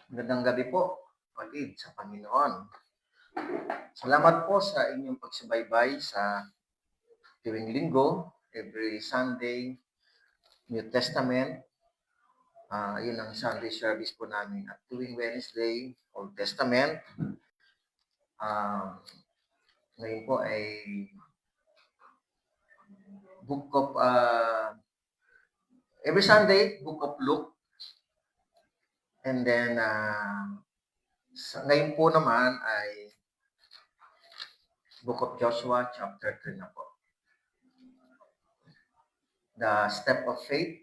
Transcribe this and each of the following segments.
Magandang gabi po, kapatid sa Panginoon. Salamat po sa inyong pagsubaybay sa tuwing linggo, every Sunday, New Testament. Yun ang Sunday service po namin. At tuwing Wednesday, Old Testament. Ngayon po ay Book of, every Sunday, Book of Luke. And then, ngayon po naman ay Book of Joshua, chapter 3 na po. The Step of Faith,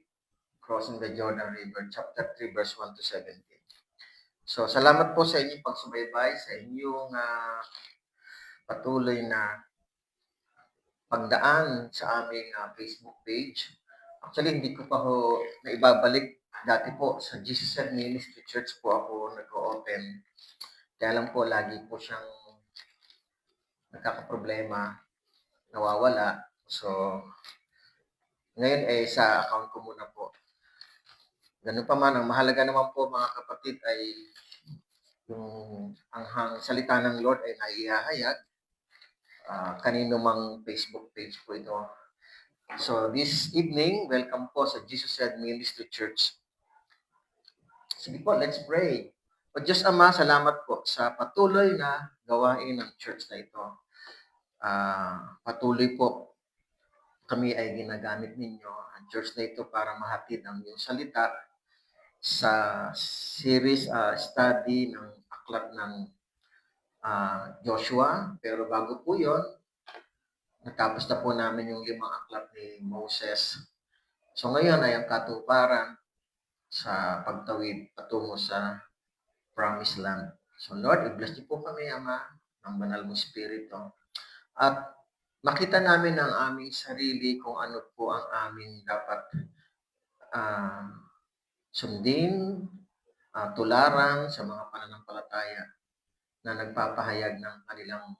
Crossing the Jordan River, chapter 3, verse 1 to 17. So, salamat po sa inyong pagsubaybay, sa inyong patuloy na pagdaan sa aming Facebook page. Actually, hindi ko pa ho naibabalik. Dati po, sa Jesus and Ministry Church po ako nag-open. Kaya lang po, lagi po siyang nagkakaproblema, nawawala. So, ngayon sa account ko muna po. Ganun pa man, ang mahalaga naman po mga kapatid ay yung ang salita ng Lord ay naihahayag. Kanino mang Facebook page po ito. So this evening, welcome po sa Jesus and Ministry Church. Sige po, let's pray. O Diyos Ama, salamat po sa patuloy na gawain ng church na ito. Patuloy po kami ay ginagamit ninyo ang church na ito para mahatid ang iyong salita sa series study ng aklat ng Joshua. Pero bago po yon, natapos na po namin yung 5 aklat ni Moses. So ngayon ay ang katuparan sa pagtawid patungo sa Promised Land. So Lord, i-bless niyo po kami, Ama, ng banal mong Espiritu. At makita namin ang aming sarili kung ano po ang aming dapat sundin, tularan sa mga pananampalataya na nagpapahayag ng kanilang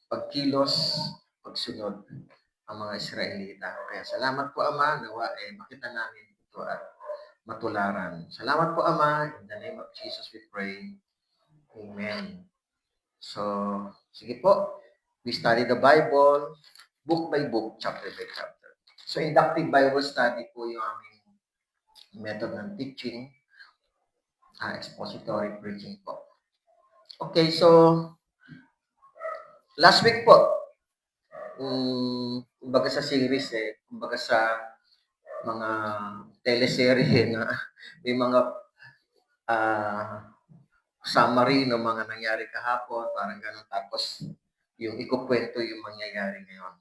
pagkilos, pagsunod ang mga Israelita. Kaya salamat po, Ama, nawa makita namin ito at matularan. Salamat po, Ama. In the name of Jesus we pray. Amen. So, sige po. We study the Bible, book by book, chapter by chapter. So, inductive Bible study po yung aming method ng teaching, expository preaching po. Okay, so, last week po, kumbaga sa series kumbaga sa mga teleserye na may mga summary ng mga nangyari kahapon, parang ganun. Tapos, yung ikukwento yung mangyayari ngayon.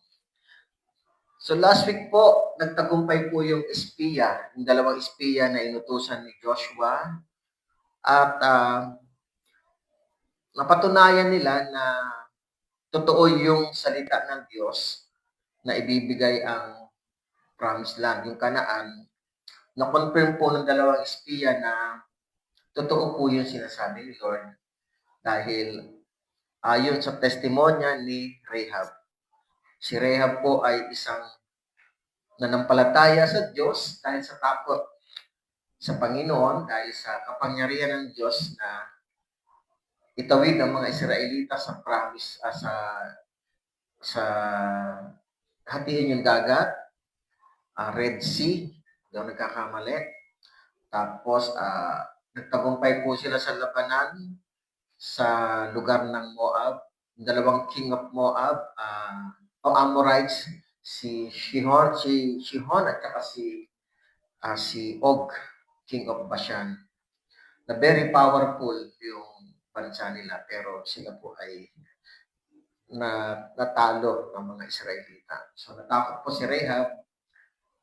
So last week po, nagtagumpay po yung espiya, yung 2 espiya na inutusan ni Joshua. At napatunayan nila na totoo yung salita ng Diyos na ibibigay ang Promised Land, yung Kanaan. Na-confirm po ng 2 espiya na totoo po yung sinasabi ni Lord dahil ayon sa testimonya ni Rahab. Si Rahab po ay isang nanampalataya sa Diyos dahil sa takot sa Panginoon, dahil sa kapangyarihan ng Diyos na itawid ang mga Israelita sa promise, sa hatiin yung dagat, Red Sea, daw nagkakamali. Tapos, nagtagumpay po sila sa labanan sa lugar ng Moab. Yung 2 king of Moab, o Amorites, si Sihon at saka si Og, king of Bashan. Na very powerful yung bansa nila, pero sila po ay natalo ng mga Israelita. So natakot po si Rahab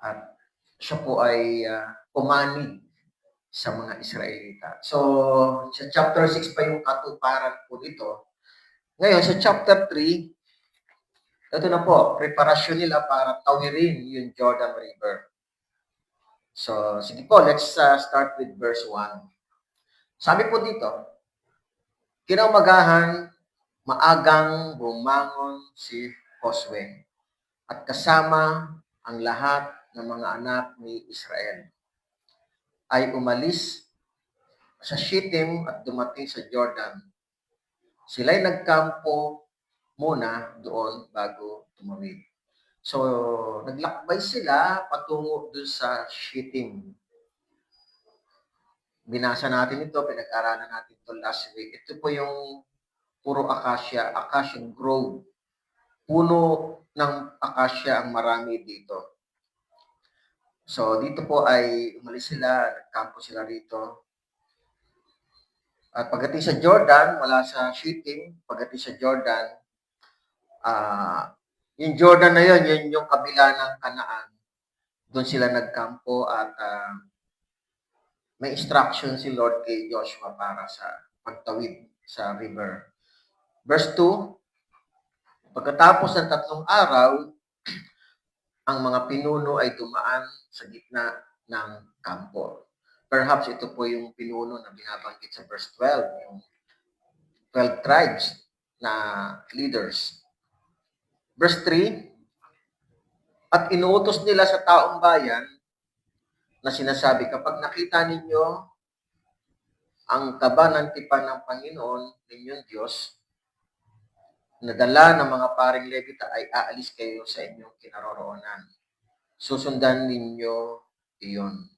at siya po ay umanig sa mga Israelita. So sa chapter 6 pa yung katuparan po dito. Ngayon sa chapter 3, ito na po, preparasyon nila para tawirin yung Jordan River. So sige po, let's start with verse 1. Sabi po dito, kinaumagahan, maagang bumangon si Josue at kasama ang lahat ng mga anak ni Israel. ay umalis sa Shittim at dumating sa Jordan. Sila'y nagkampo muna doon bago tumawid. So, naglakbay sila patungo doon sa Shittim. Binasa natin ito, pinag-aralan natin ito last week. Ito po yung puro acacia grove. Puno ng acacia ang marami dito. So, dito po ay umalis sila, nagkampo sila rito. At pagdating sa Jordan, wala sa Shittim, pagdating sa Jordan, yung Jordan na yun yung kabila ng Kanaan. Doon sila nagkampo at may instruction si Lord kay Joshua para sa pagtawid sa river. Verse 2, pagkatapos ng 3 araw, ang mga pinuno ay dumaan sa gitna ng kampo. Perhaps ito po yung pinuno na binabanggit sa verse 12, yung 12 tribes na leaders. Verse 3, at inuutos nila sa taong bayan na sinasabi, kapag nakita ninyo ang kaba ng tipan ng Panginoon, ninyong Diyos, na dala ng mga paring Levita ay aalis kayo sa inyong kinaroroonan. Susundan ninyo iyon.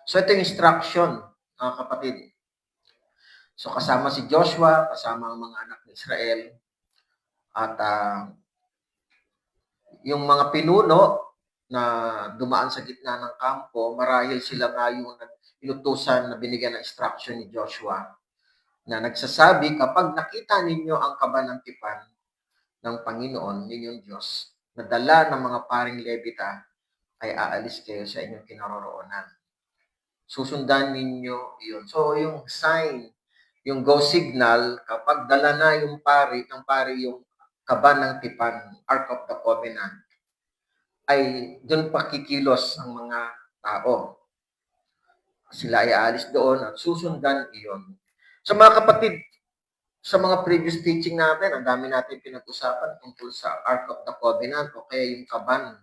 So ito yung instruction, mga kapatid. So kasama si Joshua, kasama ang mga anak ni Israel, at yung mga pinuno na dumaan sa gitna ng kampo, marahil sila nga yung inutusan na binigyan ng instruction ni Joshua na nagsasabi, kapag nakita ninyo ang kaba ng tipan ng Panginoon, ninyong Diyos, na dala ng mga paring Levita, ay aalis kayo sa inyong kinaroroonan. Susundan ninyo yun. So, yung sign, yung go signal, kapag dala na yung pari yung kaba ng tipan, Ark of the Covenant, ay doon pakikilos ang mga tao. Sila ay aalis doon at susundan iyon. So mga kapatid, sa mga previous teaching natin, ang dami natin pinag-usapan tungkol sa Ark of the Covenant o kaya yung kaban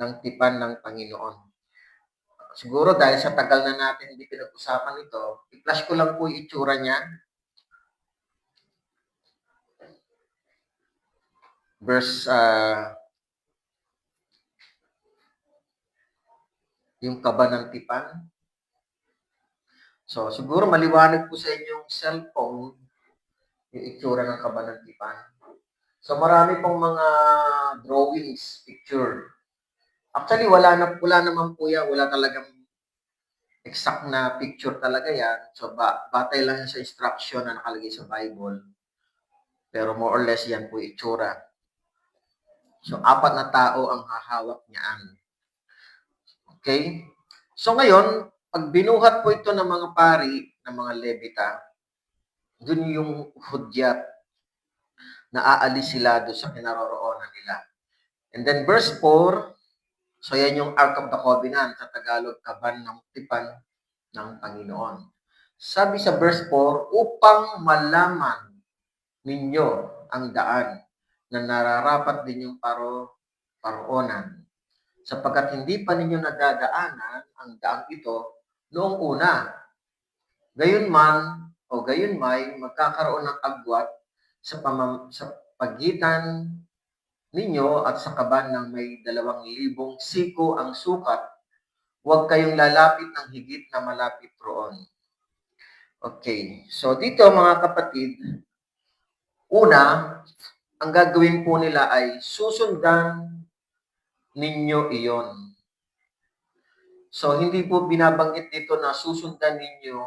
ng tipan ng Panginoon. Siguro dahil sa tagal na natin hindi pinag-usapan ito, i-flash ko lang po yung itsura niya. Verse, yung kaban ng tipan. So, siguro maliwanag po sa inyong cellphone yung itsura ng kaban ng tipan. So, marami pong mga drawings, picture. Actually, wala naman po yan. Wala talagang exact na picture talaga yan. So, batay lang yan sa instruction na nakalagay sa Bible. Pero more or less yan po itsura. So, 4 na tao ang hahawak niyaan. Okay? So, ngayon, pag binuhat po ito ng mga pari, ng mga Levita, dun yung hudyat na aalis sila doon sa kinaroroonan nila. And then verse 4, so yan yung Ark of the Covenant, sa Tagalog, kaban ng tipan ng Panginoon. Sabi sa verse 4, upang malaman ninyo ang daan na nararapat din yung paroonan, sapagkat hindi pa ninyo nadadaanan ang daang ito noong una. Gayon may magkakaroon ng agwat sa pagitan ninyo at sa kaban ng may 2,000 siko ang sukat. Huwag kayong lalapit ng higit na malapit roon. Okay. So dito mga kapatid, una, ang gagawin po nila ay susundan ninyo iyon. So hindi po binabanggit dito na susundan ninyo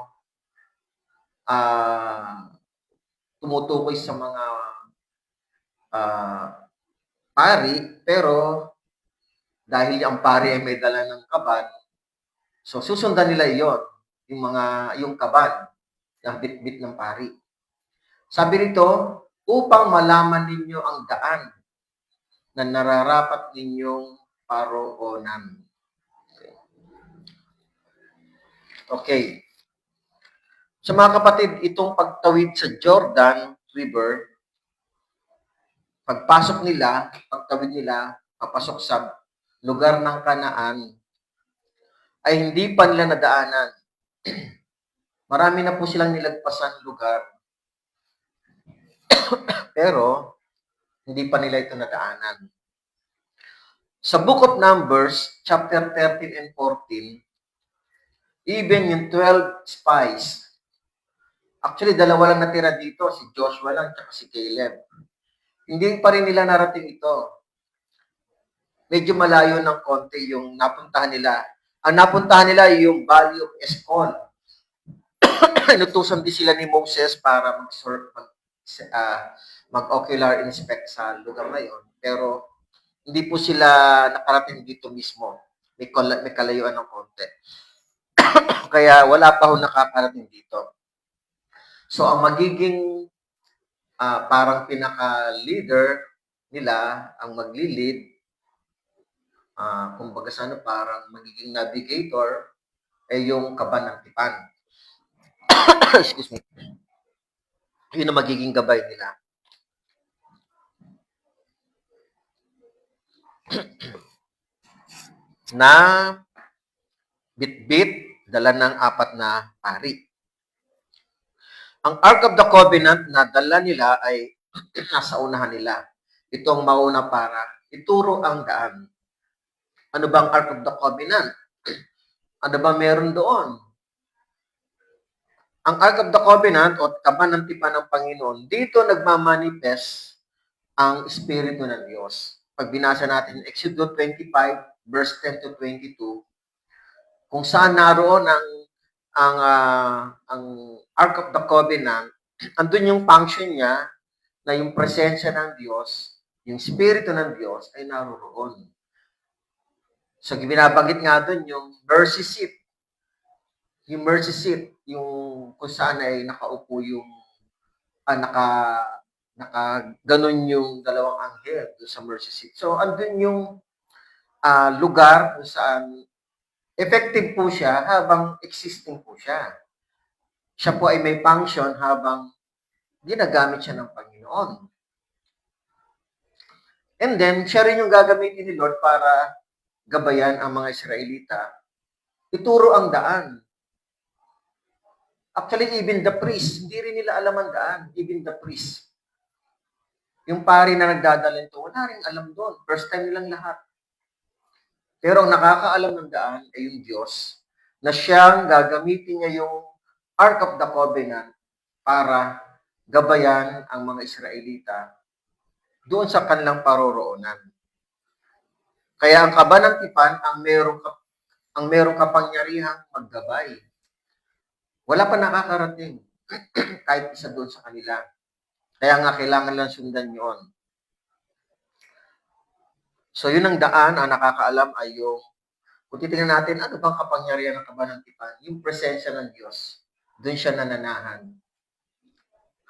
tumutukoy sa mga pari, pero dahil ang pari ay may dala ng kaban, so susundan nila iyon, yung kaban, yung bit-bit ng pari. Sabi rito, upang malaman ninyo ang daan na nararapat ninyong paroonan. Okay. So mga kapatid, itong pagtawid sa Jordan River, pagtawid nila, papasok sa lugar ng Kanaan, ay hindi pa nila nadaanan Marami na po silang nilagpasan lugar, pero hindi pa nila ito nadaanan. Sa Book of Numbers, chapter 13 and 14, even yung 12 spies, actually dalawa lang natira dito, si Joshua lang at si Caleb. Hindi pa rin nila narating ito. Medyo malayo ng konti yung napuntahan nila. Ang napuntahan nila ay yung Valley of Eshcol. Inutusan din sila ni Moses para mag-ocular inspect sa lugar na yon. Pero hindi po sila nakarating dito mismo. May kalayuan ng konti. Kaya wala pa ho nakakarating dito. So, ang magiging parang pinaka-leader nila, ang magli-lead, kumbaga sa ano, parang magiging navigator, ay yung kaban ng tipan. Excuse me. Yun ang magiging gabay nila. Na bit-bit, dala ng 4 na pari. Ang Ark of the Covenant na dala nila ay nasa unahan nila. Itong mauna para ituro ang daan. Ano ba ang Ark of the Covenant? Ano ba meron doon? Ang Ark of the Covenant o kaban ng tipan ng Panginoon, dito nagmamanifest ang Espiritu ng Diyos. Pag binasa natin Exodus 25, verse 10 to 22, kung saan naroon ang Ark of the Covenant, andun yung function niya na yung presensya ng Diyos, yung Espiritu ng Diyos ay naroon. So, binabanggit nga doon yung mercy seat. Yung mercy seat, yung kung saan ay nakaupo yung ganon yung dalawang anghel doon sa mercy seat. So, andun yung lugar kung saan effective po siya habang existing po siya. Siya po ay may function habang ginagamit siya ng Panginoon. And then, siya rin yung gagamitin ni Lord para gabayan ang mga Israelita. Ituro ang daan. Actually, even the priest, hindi rin nila alam ang daan. Even the priest. Yung pari na nagdadala nito, wala rin alam doon. First time nilang lahat. Pero ang nakakaalam ng daan ay yung Diyos na siyang gagamitin niya yung Ark of the Covenant para gabayan ang mga Israelita doon sa kanilang paroroonan. Kaya ang kaban ng tipan ang merong kapangyarihang maggabay. Wala pa nakakarating kahit isa doon sa kanila. Kaya nga kailangan lang sundan yun. So yun ang daan, ang nakakaalam ay yung, kung titingnan natin, ano bang kapangyarihan ng kaban ng tipan? Yung presensya ng Diyos. Doon siya nananahan.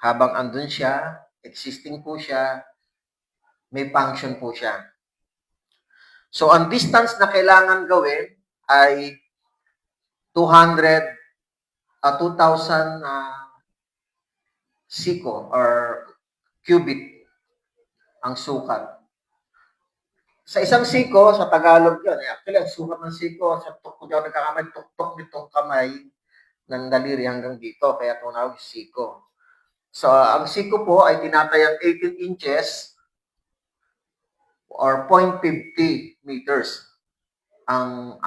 Habang andun siya, existing po siya, may function po siya. So ang distance na kailangan gawin ay 2,000 siko or cubit ang sukat. Sa isang siko, sa Tagalog yun, actually, ang sukat ng siko, sa kung daw nagkakamay, tuktok nitong kamay ng daliri hanggang dito, kaya tunawag siko. So, ang siko po ay tinatayang 18 inches or 0.50 meters ang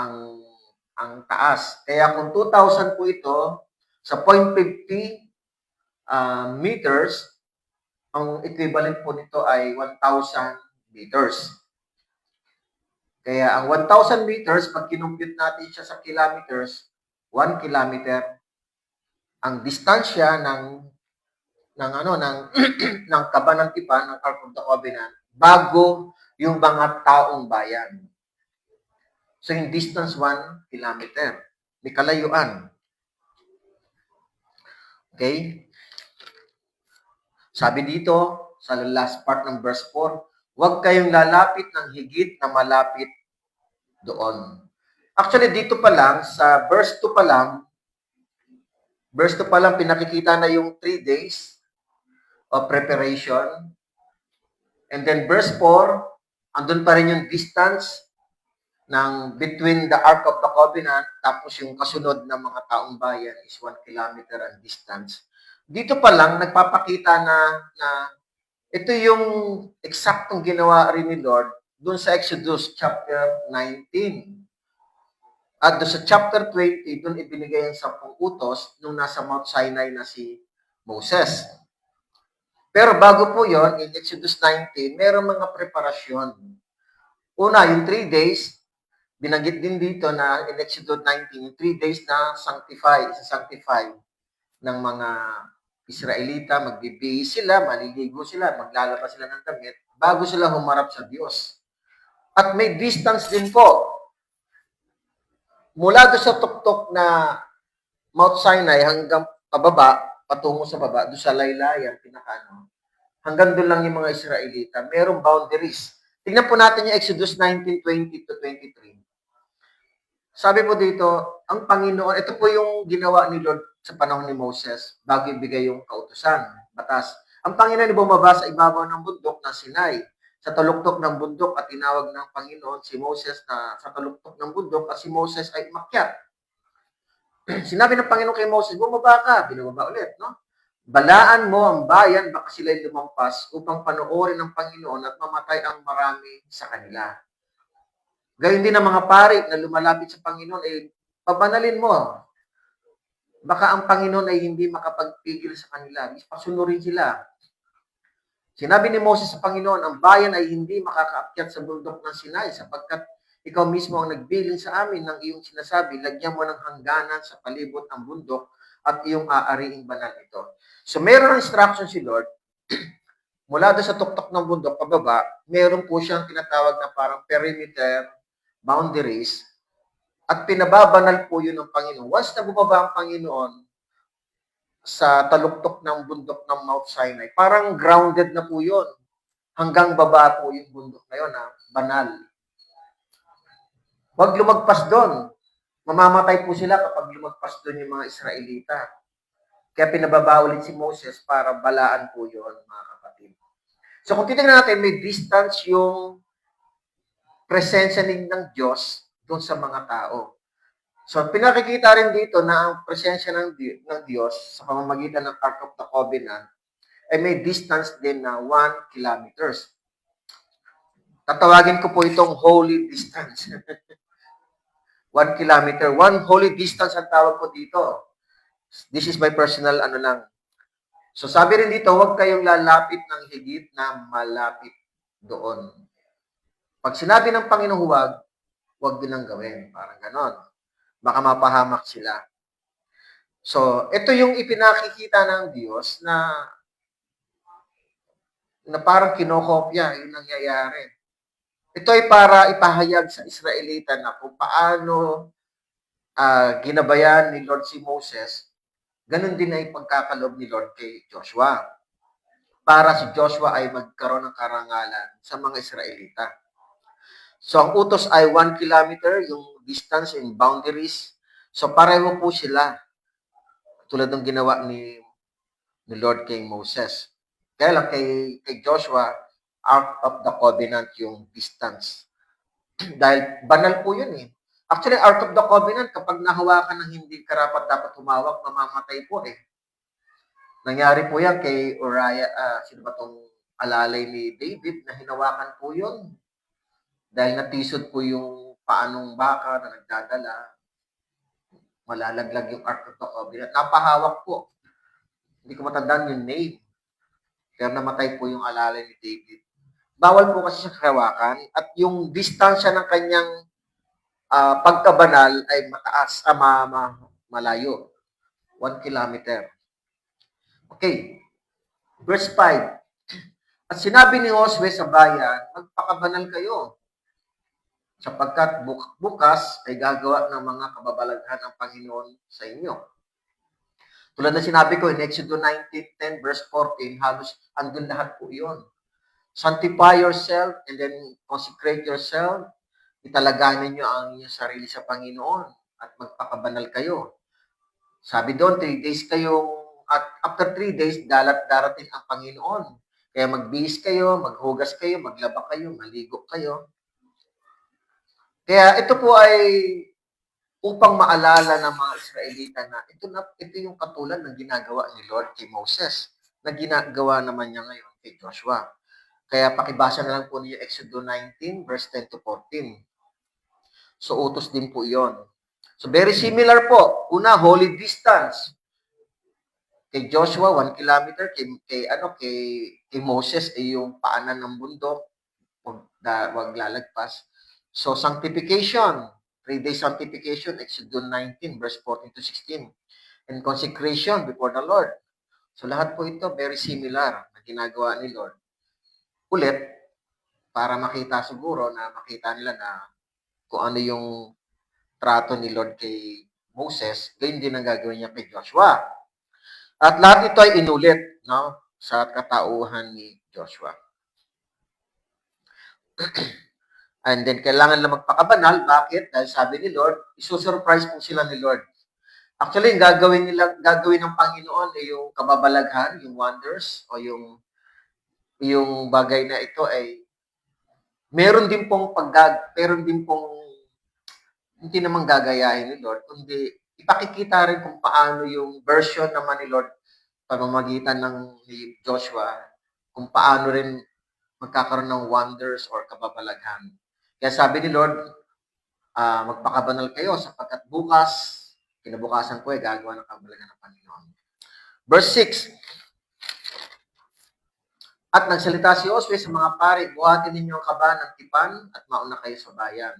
taas. Kaya kung 2,000 po ito, sa 0.50 meters, ang equivalent po nito ay 1,000 meters. Kaya ang 1,000 meters, pag kinumpute natin siya sa kilometers, 1 kilometer, ang distansya ng ng kaban ng tipan ng Ark of the Covenant bago yung mga taong bayan. So yung distance 1 kilometer. May kalayuan. Okay? Sabi dito, sa last part ng verse 4, huwag kayong lalapit ng higit na malapit doon. Actually, dito pa lang, sa verse 2 pa lang, pinakikita na yung 3 days of preparation. And then verse 4, andun pa rin yung distance between the Ark of the Covenant tapos yung kasunod ng mga taong bayan is 1 kilometer ang distance. Dito pa lang nagpapakita na ito yung eksaktong ginawa rin ni Lord doon sa Exodus chapter 19. At doon sa chapter 20, doon ibinigay ang 10 utos nung nasa Mount Sinai na si Moses. Pero bago po yon, in Exodus 19, merong mga preparasyon. Una, yung 3 days, binanggit din dito na in Exodus 19, yung 3 days na sanctify ng mga Israelita, magbibihis sila, maliligo sila, maglalabas sila ng damit, bago sila humarap sa Diyos. At may distance din po. Mula doon sa tuktok na Mount Sinai hanggang pababa, patungo sa baba, doon sa laylayan, pinakano, hanggang doon lang yung mga Israelita. Merong boundaries. Tingnan po natin yung Exodus 19:20 to 23. Sabi po dito, ang Panginoon, ito po yung ginawa ni Lord sa panahon ni Moses bago ibigay yung kautusan, batas. Ang Panginoon ay bumaba sa ibabaw ng bundok ng Sinai, sa taluktok ng bundok at tinawag ng Panginoon si Moses na sa taluktok ng bundok at si Moses ay umakyat. Sinabi ng Panginoon kay Moses, bumaba ka, binababa ulit, no? Balaan mo ang bayan, baka sila'y lumampas upang panoorin ng Panginoon at mamatay ang marami sa kanila. Gayun din ang mga pari na lumalapit sa Panginoon, pabanalin mo. Baka ang Panginoon ay hindi makapagpigil sa kanila. Pasunurin sila. Sinabi ni Moses sa Panginoon, ang bayan ay hindi makakaakyat sa bundok ng Sinai sapagkat ikaw mismo ang nagbilin sa amin ng iyong sinasabi, lagyan mo ng hangganan sa palibot ang bundok at iyong aariing banal ito. So meron ng instruction si Lord, mula doon sa tuktok ng bundok pababa, meron po siyang tinatawag na parang perimeter, boundaries, at pinababanal po yun ng Panginoon. Once na bumaba ang Panginoon sa taluktok ng bundok ng Mount Sinai, parang grounded na po yun. Hanggang baba po yung bundok na yun, banal. Huwag lumagpas doon. Mamamatay po sila kapag lumagpas doon yung mga Israelita. Kaya pinababa ulit si Moses para balaan po yun, mga kapatid. So kung titignan natin, may distance yung presensya ng Diyos doon sa mga tao. So, pinakikita rin dito na ang presensya ng Diyos sa pamamagitan ng Ark of the Covenant ay may distance din na 1 kilometers. Tatawagin ko po itong holy distance. 1 kilometer. 1 holy distance ang tawag ko dito. This is my personal lang. So, sabi rin dito, huwag kayong lalapit ng higit na malapit doon. Pag sinabi ng Panginoon huwag din ang gawin. Parang ganon. Baka mapahamak sila. So, ito yung ipinakikita ng Diyos na parang kinokopya yung nangyayari. Ito ay para ipahayag sa Israelita na kung paano ginabayan ni Lord si Moses, ganun din ay pagkakaloob ni Lord kay Joshua. Para si Joshua ay magkaroon ng karangalan sa mga Israelita. So, ang utos ay 1 kilometer, yung distance and boundaries. So, pareho po sila. Tulad ng ginawa ni Lord kay Moses. Kaya lang kay Joshua, Ark of the Covenant yung distance. Dahil banal po yun eh. Actually, Ark of the Covenant, kapag nahawakan ng hindi karapat dapat humawak, mamamatay po eh. Nangyari po yan kay Uriah, sino ba tong alalay ni David na hinawakan po yun. Dahil natisod po yung paanong baka na nagdadala, malalaglag yung Ark of the Covenant. Napahawak po. Hindi ko matandaan yung name. Kaya namatay po yung alalay ni David. Bawal po kasi siya hawakan at yung distansya ng kanyang pagkabanal ay mataas, malayo. 1 kilometer. Okay. Verse 5. At sinabi ni Josue sa bayan, magpakabanal kayo sapagkat bukas ay gagawa ng mga kababalaghan ng Panginoon sa inyo. Tulad na sinabi ko in Exodus 19:10 verse 14, halos andun lahat po yun. Sanctify yourself and then consecrate yourself. Italagahan ninyo ang inyong sarili sa Panginoon at magpakabanal kayo. Sabi doon, 3 days kayong, at after 3 days, darating ang Panginoon. Kaya magbihis kayo, maghugas kayo, maglaba kayo, maligo kayo. Kaya ito po ay upang maalala ng mga Israelita na ito yung katulad ng ginagawa ni Lord kay Moses na ginagawa naman niya ngayon kay Joshua. Kaya pakibasa na lang po niyo Exodus 19 verse 10 to 14. So utos din po 'yon. So very similar po. Una, holy distance. Kay Joshua 1 kilometer, kay Moses ay yung paanan ng bundok, wag lalagpas. So sanctification, 3-day sanctification, Exodus 19 verse 14 to 16. And consecration before the Lord. So lahat po ito very similar na ginagawa ni Lord. Ulit, para makita siguro na makita nila na kung ano yung trato ni Lord kay Moses, ganyan din ang gagawin niya kay Joshua. At lahat ito ay inulit, no, sa katauhan ni Joshua. And then, kailangan lang magpakabanal. Bakit? Dahil sabi ni Lord, isusurprise po sila ni Lord. Actually, gagawin ng Panginoon ay yung kababalaghan, yung wonders, o yung bagay na ito ay meron din pong hindi naman gagayahin ni Lord, kundi ipakikita rin kung paano yung version naman ni Lord pamamagitan ni Joshua, kung paano rin magkakaroon ng wonders or kababalaghan. Kaya sabi ni Lord, magpakabanal kayo sapagkat kinabukasan ko ay gagawa ng kababalaghan ng Panginoon. Verse 6, at nagsalita si Josue sa mga pari, buhatin ninyo ang kaba ng tipan at mauna kayo sa bayan.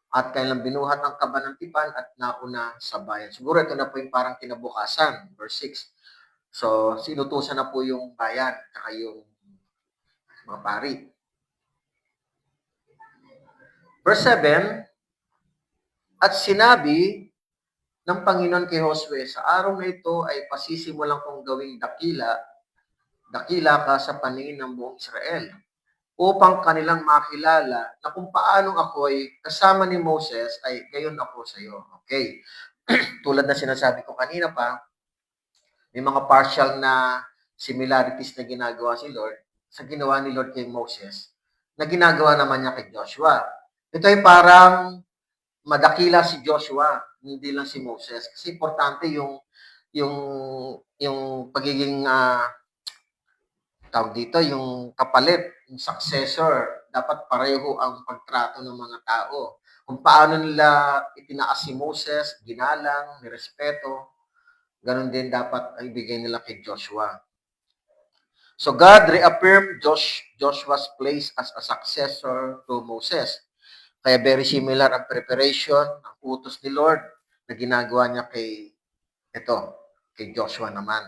At kailang binuhat ang kaba ng tipan at nauna sa bayan. Siguro ito na po yung parang kinabukasan, verse 6. So, sinutusan na po yung bayan, kaya yung mga pari. Verse 7, at sinabi ng Panginoon kay Josue, sa araw na ito ay pasisimulan kong gawing dakila ka sa paningin ng buong Israel, upang kanilang makilala na kung paanong ako ay kasama ni Moses ay gayon ako sa iyo. Okay. Tulad na sinasabi ko kanina pa, may mga partial na similarities na ginagawa si Lord sa ginawa ni Lord kay Moses na ginagawa naman niya kay Joshua. Ito ay parang madakila si Joshua, hindi lang si Moses. Kasi importante yung pagiging tawag dito, yung kapalit, yung successor, dapat pareho ang pagtrato ng mga tao. Kung paano nila itinaas si Moses, ginalang, nirespeto, ganun din dapat ay ibigay nila kay Joshua. So God reaffirmed Joshua's place as a successor to Moses. Kaya very similar ang preparation, ang utos ni Lord na ginagawa niya kay Joshua naman.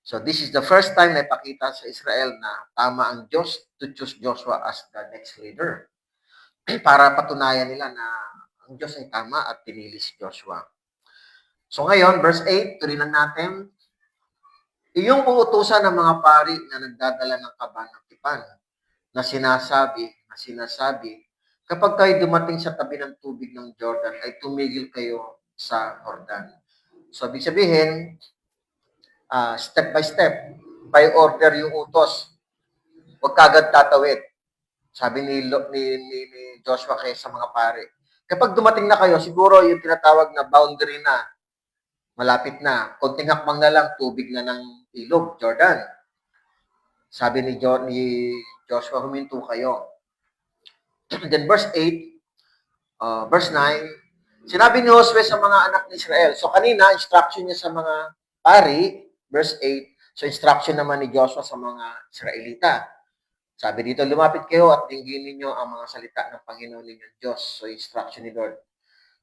So this is the first time na ipakita sa Israel na tama ang Diyos to choose Joshua as the next leader. Para patunayan nila na ang Diyos ay tama at pinili si Joshua. So ngayon, verse 8, tuloy lang natin. Iyong uutusan ng mga pari na nagdadala ng kaba ng tipan na sinasabi, kapag kayo dumating sa tabi ng tubig ng Jordan, ay tumigil kayo sa Jordan. So, ibig sabihin, step by step, by order yung utos. Huwag kagad tatawid. Sabi ni Joshua kay sa mga pare. Kapag dumating na kayo, siguro yung tinatawag na boundary na, malapit na, konting hakbang na lang, tubig na ng ilog, Jordan. Sabi ni Joshua, huminto kayo. Then verse 8, verse 9, sinabi ni Josue sa mga anak ni Israel. So kanina, instruction niya sa mga pari, verse 8, so instruction naman ni Joshua sa mga Israelita. Sabi dito, lumapit kayo at dinggin ninyo ang mga salita ng Panginoon ninyong Diyos. So instruction ni Lord.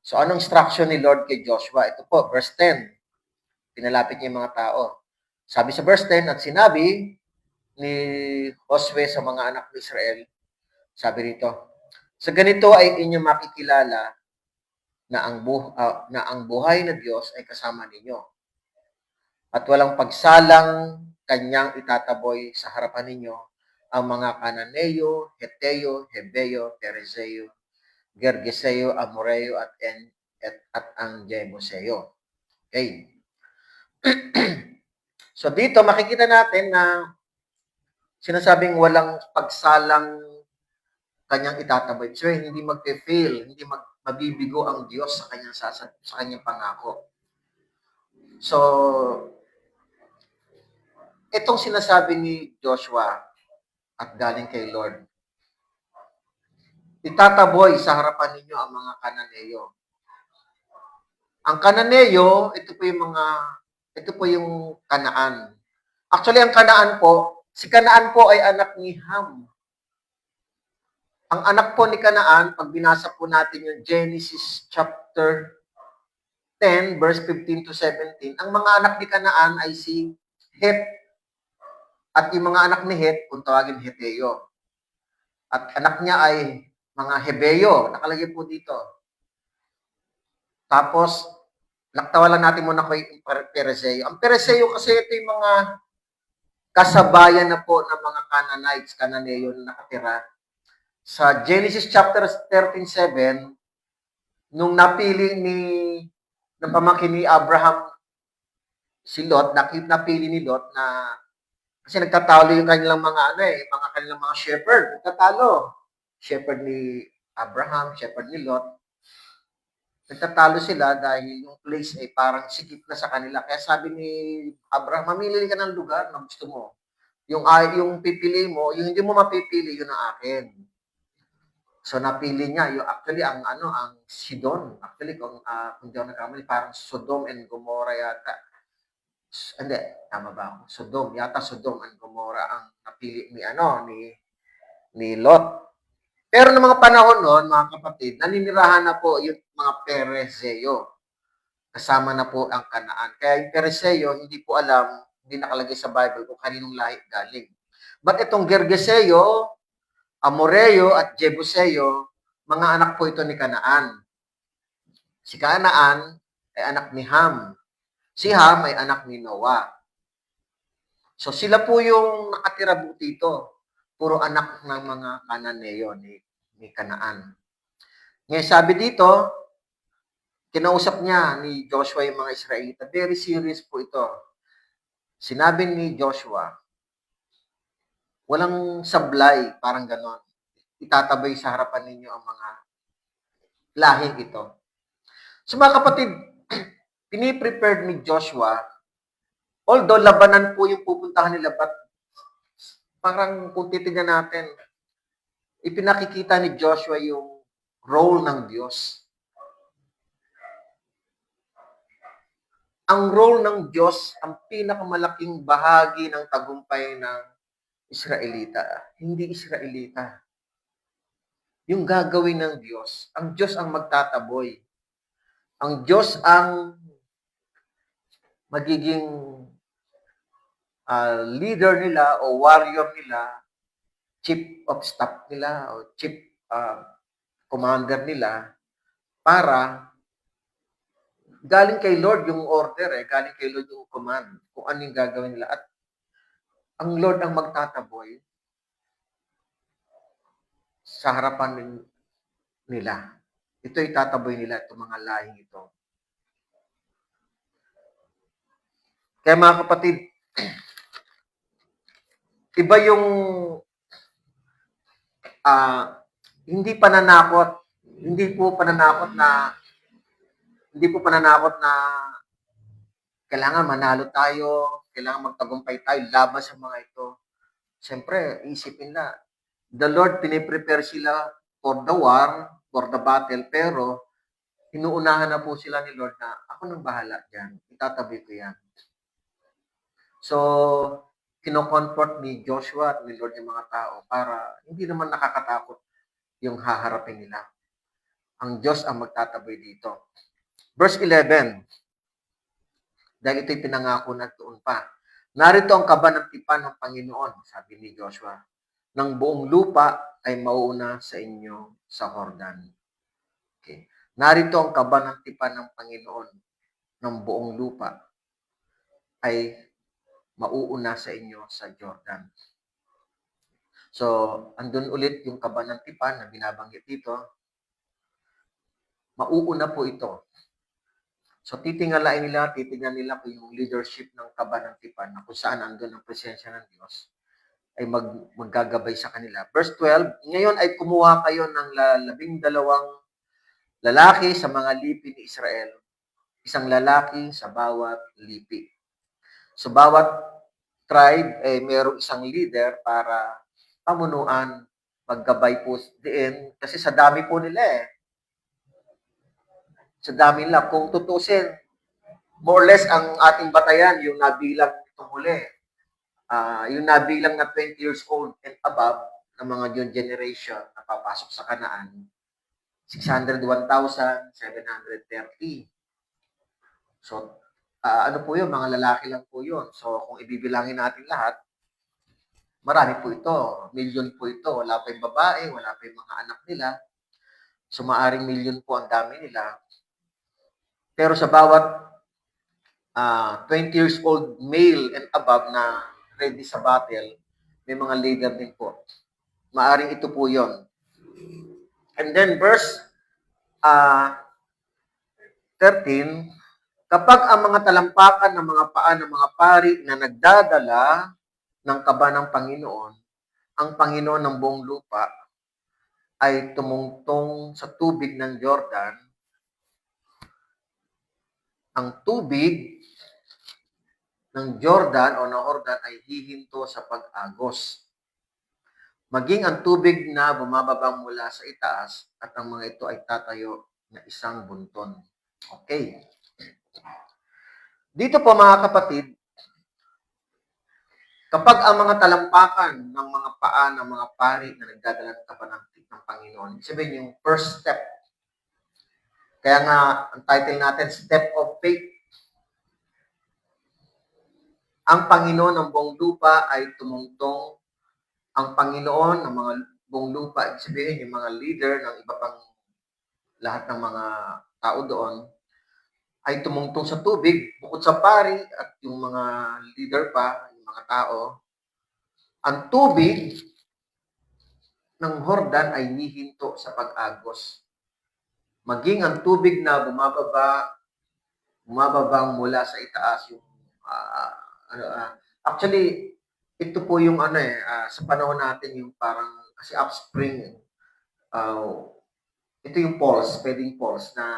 So anong instruction ni Lord kay Joshua? Ito po, verse 10. Pinalapit niya yung mga tao. Sabi sa verse 10, at sinabi ni Josue sa mga anak ni Israel, sabi dito, sa ganito ay inyong makikilala na ang buhay na Diyos ay kasama ninyo. At walang pagsalang kanyang itataboy sa harapan ninyo ang mga Kananeo, Heteo, Hebeo, Perizeo, Gergeseo, Amoreo, at ang Jebuseo. Okay. So dito makikita natin na sinasabing walang pagsalang kanyang itataboy. So, hindi magpe-fail, hindi mabibigo ang Diyos sa kanyang pangako. So, itong sinasabi ni Joshua at galing kay Lord, itataboy sa harapan ninyo ang mga Kananeo. Ang Kananeo, ito po yung Kanaan. Actually, ang Kanaan po, si Kanaan po ay anak ni Ham. Ang anak po ni Kanaan, pag binasa po natin yung Genesis chapter 10, verse 15 to 17, ang mga anak ni Kanaan ay si Het. At yung mga anak ni Het, kung tawagin Heteo. At anak niya ay mga Hebeo, nakalagay po dito. Tapos, laktawalan natin muna kay Pereseo. Ang Pereseo kasi ito yung mga kasabayan na po ng mga Canaanites, Cananeo na nakatira. Sa Genesis chapter 13:7, nung napili ng pamangkin ni Abraham si Lot, napili ni Lot na kasi nagtatalo yung kanilang mga kanilang mga shepherd, nagtatalo. Shepherd ni Abraham, shepherd ni Lot. Nagtatalo sila dahil yung place ay parang sikip na sa kanila. Kaya sabi ni Abraham, mamili ka ng lugar na gusto mo. Yung pipili mo, yung hindi mo mapipili, yun ang akin. So napili niya, ang Sidon. Actually, kung di ako nagkamali, parang Sodom and Gomorrah yata. Hindi, tama ba ako? Sodom and Gomorrah ang napili ni Lot. Pero ng mga panahon noon, mga kapatid, naninirahan na po yung mga Pereseo. Kasama na po ang Kanaan. Kaya yung Pereseo, hindi po alam, hindi nakalagay sa Bible kung kaninong lahi galing. But itong Gergeseo, Amoreo at Jebuseo, mga anak po ito ni Kanaan. Si Kanaan ay anak ni Ham. Si Ham ay anak ni Noah. So sila po yung nakatira po dito. Puro anak ng mga Kananeo ni Kanaan. Ngayon sabi dito, kinausap niya ni Joshua yung mga Israelita. Very serious po ito. Sinabi ni Joshua, walang sablay, parang ganon. Itatabay sa harapan ninyo ang mga lahing ito. So mga kapatid, piniprepared ni Joshua, although labanan po yung pupuntahan nila, but parang kung titignan natin, ipinakikita ni Joshua yung role ng Diyos. Ang role ng Diyos, ang pinakamalaking bahagi ng tagumpay ng Israelita, hindi Israelita. Yung gagawin ng Diyos, ang Diyos ang magtataboy. Ang Diyos ang magiging leader nila o warrior nila, chief of staff nila o chief commander nila para galing kay Lord yung order galing kay Lord yung command kung ano yung gagawin nila at ang Lord ang magtataboy sa harapan nila. Ito itataboy nila itong mga lahing ito. Kaya mga kapatid, iba yung hindi po pananakot na kailangan manalo tayo, kailangan magtagumpay tayo laban sa mga ito. Siyempre, isipin na, the Lord piniprepare sila for the war, for the battle, pero inuunahan na po sila ni Lord na ako nang bahala dyan, itatabi ko yan. So, kino-comfort ni Joshua at ni Lord yung mga tao para hindi naman nakakatakot yung haharapin nila. Ang Diyos ang magtataboy dito. Verse 11, dahil ito'y pinangako na doon pa. Narito ang kabanatipan ng Panginoon, sabi ni Joshua, ng buong lupa ay mauuna sa inyo sa Jordan. Okay. Narito ang kabanatipan ng Panginoon ng buong lupa ay mauuna sa inyo sa Jordan. So, andun ulit yung kabanatipan na binabanggit dito. Mauuna po ito. So, titingnan nila kung yung leadership ng kabanatipan na kung saan andun ang presensya ng Diyos. ay maggagabay sa kanila. Verse 12, ngayon ay kumuha kayo ng 12 lalaki sa mga lipi ni Israel, isang lalaki sa bawat lipi. So bawat tribe ay mayroong isang leader para pamunuan, maggabay po diin kasi sa dami po nila eh. Sa dami nila. Kung tutusin, more or less ang ating batayan, yung nabilang itong huli, yung nabilang na 20 years old and above ng mga new generation na papasok sa Kanaan, 601,730. So, ano po yun? Mga lalaki lang po yun. So, kung ibibilangin natin lahat, marami po ito. Million po ito. Wala pa yung babae, wala pa yung mga anak nila. So, maaring million po ang dami nila. Pero sa bawat 20 years old male and above na ready sa battle, may mga leader din po. Maaring ito po yon. And then verse 13, kapag ang mga talampakan ng mga paa ng mga pari na nagdadala ng kaba ng Panginoon, ang Panginoon ng buong lupa ay tumungtong sa tubig ng Jordan, ang tubig ng Jordan o ng Jordan ay hihinto sa pag-agos. Maging ang tubig na bumababa mula sa itaas at ang mga ito ay tatayo na isang bunton. Okay. Dito po mga kapatid, kapag ang mga talampakan ng mga paa ng mga pari na nagdadala ng kapanangkit ng Panginoon, sabihin yung first step. Kaya nga, ang title natin, Step of Faith. Ang Panginoon ng buong lupa ay tumungtong. Ang Panginoon ng mga buong lupa, ibig sabihin yung mga leader ng iba pang lahat ng mga tao doon, ay tumungtong sa tubig, bukod sa pari at yung mga leader pa, yung mga tao. Ang tubig ng Jordan ay hihinto sa pag-agos. Maging ang tubig na bumababang mula sa itaas, yung actually, ito po yung sa panahon natin yung parang, kasi upspring, ito yung falls, pwedeng falls na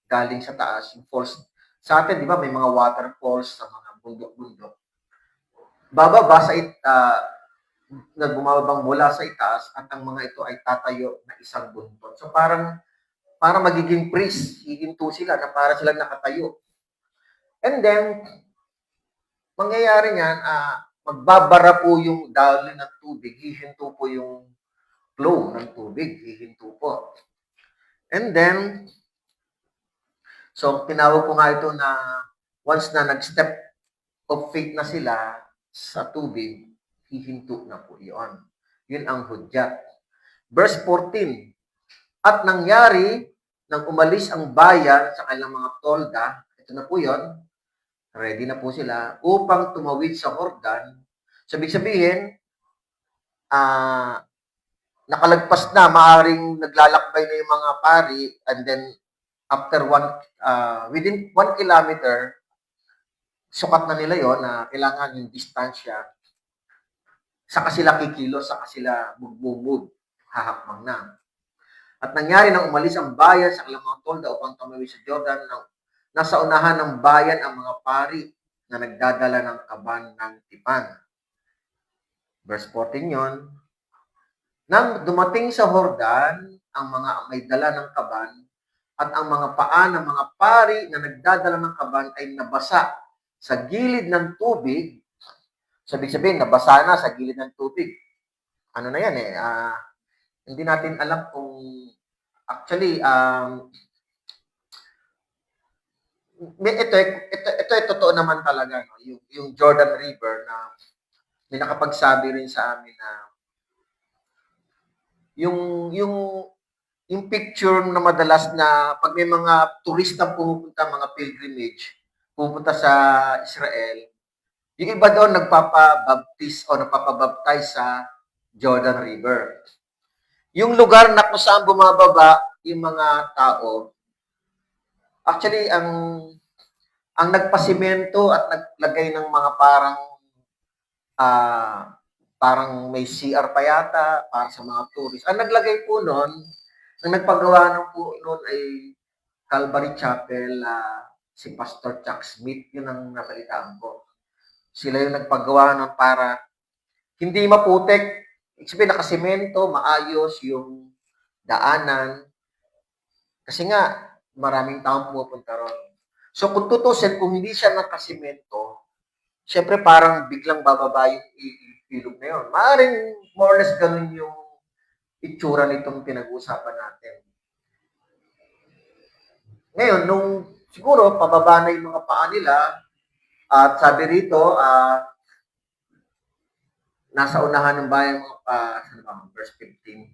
galing sa taas, yung falls. Sa atin, di ba, may mga waterfalls sa mga bundok-bundok. Bababa sa bumababang mula sa itaas at ang mga ito ay tatayo na isang bunton. So parang magiging priest, hihinto sila na para silang nakatayo. And then, mangyayari niyan, magbabara po yung daloy ng tubig, hihinto po yung flow ng tubig, hihinto po. And then, so tinawag ko nga ito na once na nag-step of faith na sila sa tubig, hihinto na po yun. Yun ang hudyat. Verse 14, at nangyari nang umalis ang bayan sa kanilang mga tolda, ito na po yun, ready na po sila, upang tumawid sa Jordan. So, ibig sabihin, nakalagpas na, maaring naglalakbay na yung mga pari, and then, after within 1 kilometer, sukat na nila yon na kailangan yung distansya, saka sila kikilos, saka sila bububog, hahakbang na. At nangyari nang umalis ang bayan sa kanilang mga tolda upang tumawid sa Jordan, nasa unahan ng bayan ang mga pari na nagdadala ng kaban ng tipan. Verse 14 yon, nang dumating sa Jordan ang mga may dala ng kaban at ang mga paa ng mga pari na nagdadala ng kaban ay nabasa sa gilid ng tubig. So, ibig sabihin, nabasa na sa gilid ng tubig. Ano na yan hindi natin alam kung actually, ito totoo naman talaga, no? Yung Jordan River na may nakapagsabi rin sa amin na yung picture na madalas na pag may mga turista pumupunta, mga pilgrimage, pupunta sa Israel, yung iba doon nagpapabaptize o napapabaptize sa Jordan River. Yung lugar na kung saan bumababa yung mga tao, actually, ang nagpasimento at naglagay ng mga parang parang may CR pa yata para sa mga tourist. Ang naglagay po nun, ang nagpagawa ng po nun ay Calvary Chapel, si Pastor Chuck Smith, yun ang nabalitaan ko. Sila yung nagpagawa nun para hindi maputek. Ibig sabihin, nakasemento, maayos yung daanan. Kasi nga, maraming taong pumupunta ron. So, kung tutusin, kung hindi siya nakasemento, syempre parang biglang bababa yung ilog na yun. Maaaring more or less ganun yung itsura nitong pinag-uusapan natin. Ngayon, nung siguro pababa na yung mga paa nila, at sabi rito, nasa unahan ng bayan verse 15,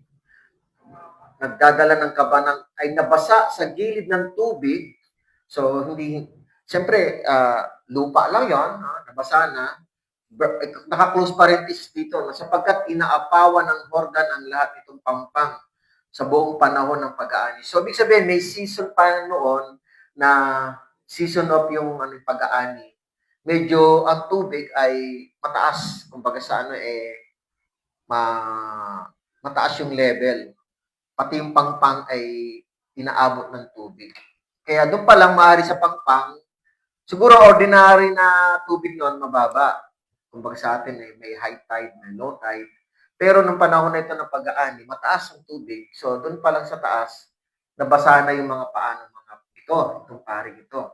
nagdadala ng kabanang ay nabasa sa gilid ng tubig. So, hindi, siyempre, lupa lang yon, nabasa na. Naka-close parenthesis dito, sapagkat inaapawan ng Jordan ang lahat itong pampang sa buong panahon ng pag-aani. So, ibig sabihin, may season pa noon na season of yung pag-aani. Medyo ang tubig ay mataas. Kumbaga sa mataas yung level. Pati yung pangpang ay inaabot ng tubig. Kaya doon pa lang maaari sa pangpang, siguro ordinary na tubig noon mababa. Kumbaga sa atin may high tide, may low tide. Pero nung panahon na ito ng pag-aani, mataas ang tubig. So doon pa lang sa taas, nabasa na yung mga paa ng mga itong paring ito.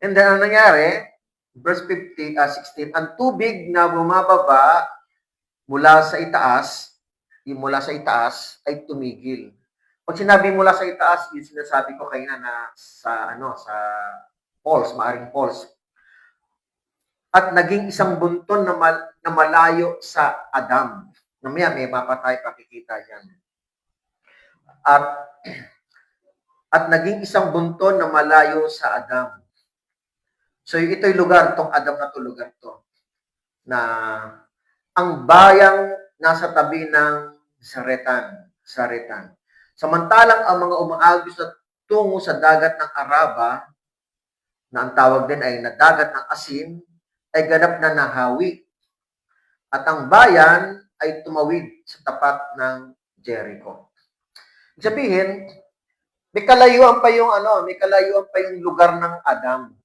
And then ang nangyari, verse 16, ang tubig na bumababa mula sa itaas, ay tumigil. Pag sinabi mula sa itaas, yung sinasabi ko kayo na sa falls, maaring falls. At naging isang bunton na malayo sa Adam. Namaya may mapa tayo pakikita dyan. At naging isang bunton na malayo sa Adam. So ito'y lugar, itong Adam na to lugar to, na ang bayang nasa tabi ng Saretan. Samantalang ang mga umaagos na tungo sa dagat ng Araba, na ang tawag din ay na dagat ng asin, ay ganap na nahawi. At ang bayan ay tumawid sa tapat ng Jericho. Ibig sabihin, may kalayuan pa yung lugar ng Adam.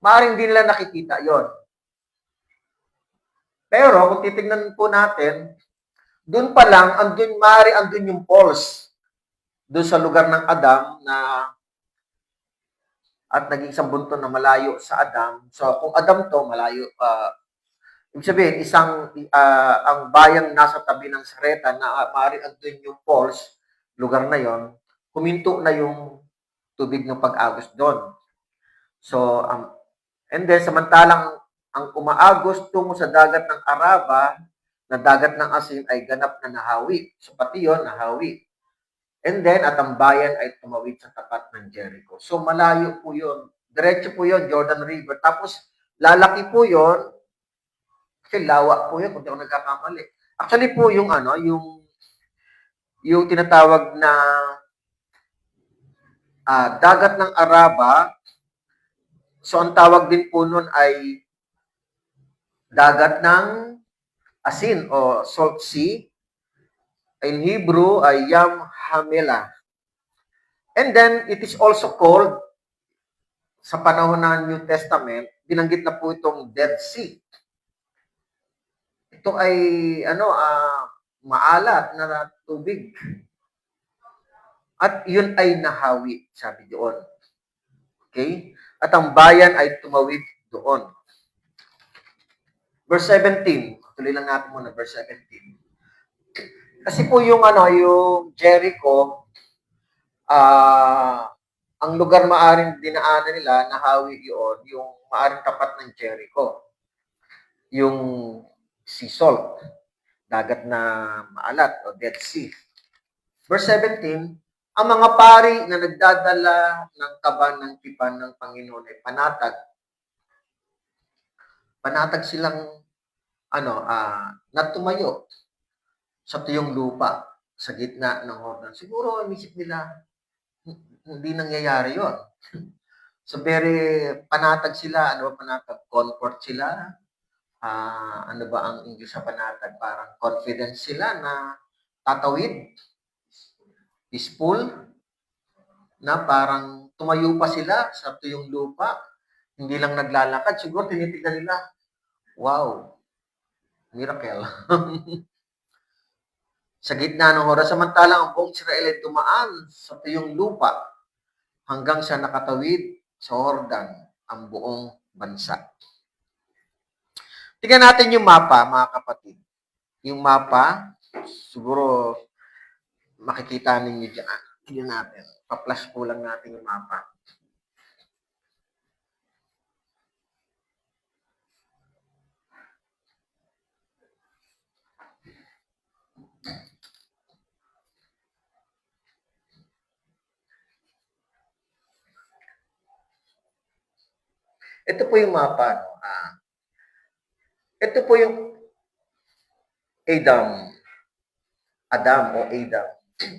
Maaring din nila nakikita yon. Pero kung titignan po natin, doon pa lang, andun yung falls. Doon sa lugar ng Adam at naging isang bunton na malayo sa Adam. So kung Adam to, malayo, ibig sabihin, ang bayang nasa tabi ng Saretan na maaaring andun yung falls, lugar na yon, huminto na yung tubig ng pag-agos doon. So, and then, samantalang ang umaagos tungo sa dagat ng Araba, na dagat ng asin ay ganap na nahawi. So, pati yon nahawi. And then, at ang bayan ay tumawid sa tapat ng Jericho. So, malayo po yun. Diretso po yun, Jordan River. Tapos, lalaki po yun. Kasi lawa po yun, kung di ako nagkakamali. Actually po, yung tinatawag na dagat ng Araba. So, ang tawag din po nun ay dagat ng asin o salt sea. In Hebrew ay Yam Hamela. And then, it is also called, sa panahon ng New Testament, binanggit na po itong Dead Sea. Ito ay, maalat na tubig. At yun ay nahawi, sabi doon. Okay? At ang bayan ay tumawid doon. Verse 17. Tuloy lang natin muna, verse 17. Kasi po yung Jericho, ang lugar maaring dinaanan nila, nahawi yun, yung maaring tapat ng Jericho. Yung sea salt, dagat na maalat o Dead Sea. Verse 17, ang mga pari na nagdadala ng kaba ng tipan ng Panginoon ay panatag. Panatag silang na tumayo sa tuyong lupa sa gitna ng Jordan. Siguro inisip nila, hindi nangyayari yon. So very panatag sila, panatag, comfort sila, ano ba ang English sa panatag? Parang confident sila na tatawid, peaceful, na parang tumayo pa sila sa tuyong lupa, hindi lang naglalakad. Siguro tinitignan nila, wow, miracle. Sa gitna ng oras, samantalang ang buong Israel ay dumaan sa tuyong lupa hanggang sa nakatawid sa Jordan ang buong bansa. Tingnan natin yung mapa, mga kapatid. Yung mapa, siguro makikita ninyo dyan. Tingnan natin. Pa-flash po lang natin yung mapa. Ito po yung mapa. No? Ito po yung Adam. Adam o Adam.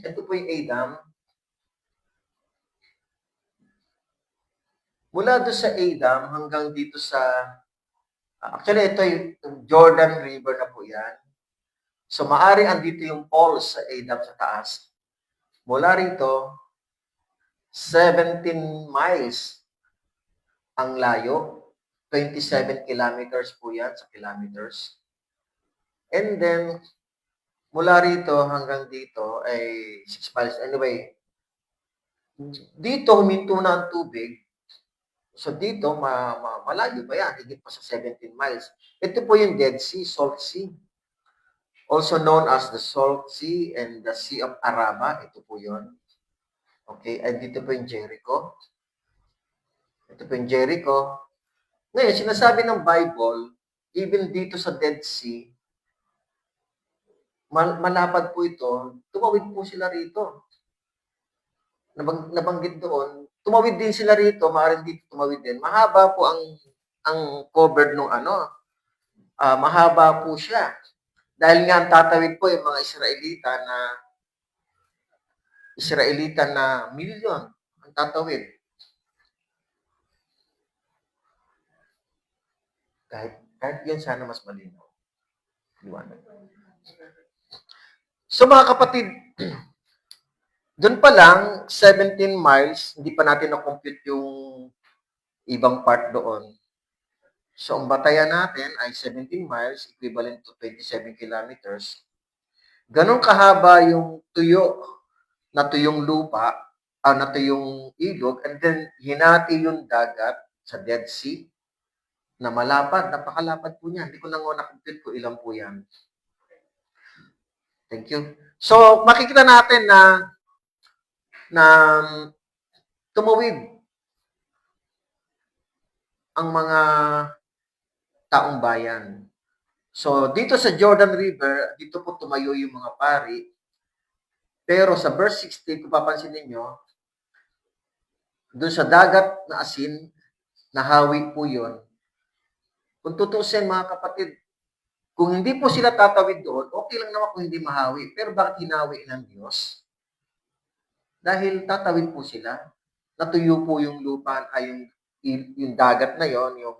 Ito po yung Adam. Mula doon sa Adam hanggang dito sa actually, ito yung Jordan River na po yan. So, maaaring andito yung falls sa Adam sa taas. Mula rito, 17 miles ang layo. 27 kilometers po yan sa kilometers. And then, mula rito hanggang dito ay 6 miles. Anyway, dito huminto na ang tubig. So, dito, malayo pa yan. Higit pa sa 17 miles. Ito po yung Dead Sea, Salt Sea. Also known as the Salt Sea and the Sea of Araba. Ito po yun. Okay, at dito po yung Jericho. Ito po yung Jericho. Ngayon, sinasabi ng Bible, even dito sa Dead Sea, malapad po ito, tumawid po sila rito. Nabanggit doon, tumawid din sila rito, maaaring dito tumawid din. Mahaba po ang covered nung mahaba po siya. Dahil nga ang tatawid po yung mga Israelita na milyon ang tatawid. Kahit yan sana mas malinaw. Liwanag. So mga kapatid, doon pa lang, 17 miles, hindi pa natin na-compute yung ibang part doon. So ang batayan natin ay 17 miles, equivalent to 27 kilometers. Ganon kahaba yung tuyong lupa, na tuyong ilog, and then hinati yung dagat sa Dead Sea na malapad, napakalapad po niyan. Hindi ko lang na-compute ko ilan po yan. Thank you. So, makikita natin na tumawid ang mga taong bayan. So, dito sa Jordan River, dito po tumayo yung mga pari. Pero sa verse 60, kung papansin ninyo, doon sa dagat na asin, nahawi po yun. Kung tutusin mga kapatid, kung hindi po sila tatawid doon, okay lang naman kung hindi mahawi. Pero bakit hinawi ng Diyos? Dahil tatawid po sila. Natuyo po yung lupa, ay yung dagat na yon, yung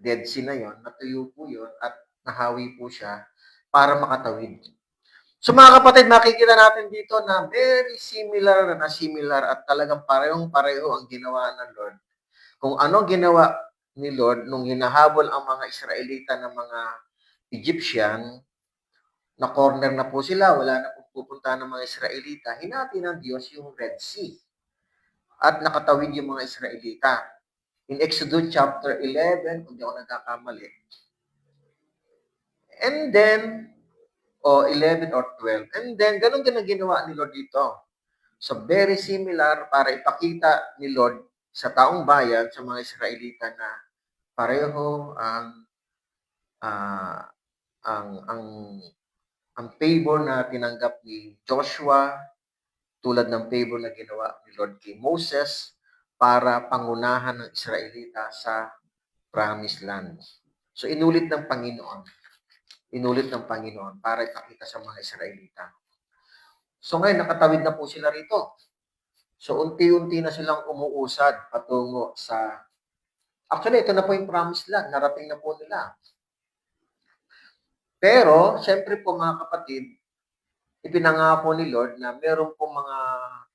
Dead Sea na yon, natuyo po yon at nahawi po siya para makatawid. So mga kapatid, makikita natin dito na very similar at talagang parehong-pareho ang ginawa ng Lord. Kung ano ginawa ni Lord nung hinahabol ang mga Israelita ng mga Egyptian, na corner na po sila, wala na pong pupunta ng mga Israelita, hinati ng Diyos yung Red Sea at nakatawid yung mga Israelita. In Exodus chapter 11, kung di ako nagkakamali. And then, 11 or 12. And then, ganun din ang ginawa ni Lord dito. So, very similar para ipakita ni Lord sa taong bayan, sa mga Israelita na pareho ang favor na tinanggap ni Joshua, tulad ng favor na ginawa ni Lord kay Moses para pangunahan ng Israelita sa Promised Land. So, inulit ng Panginoon para ipakita sa mga Israelita. So, ngayon, nakatawid na po sila rito. So, unti-unti na silang umuusad patungo sa... Actually, ito na po yung Promised Land. Narating na po nila. Pero, syempre po mga kapatid, ipinangako ni Lord na meron po mga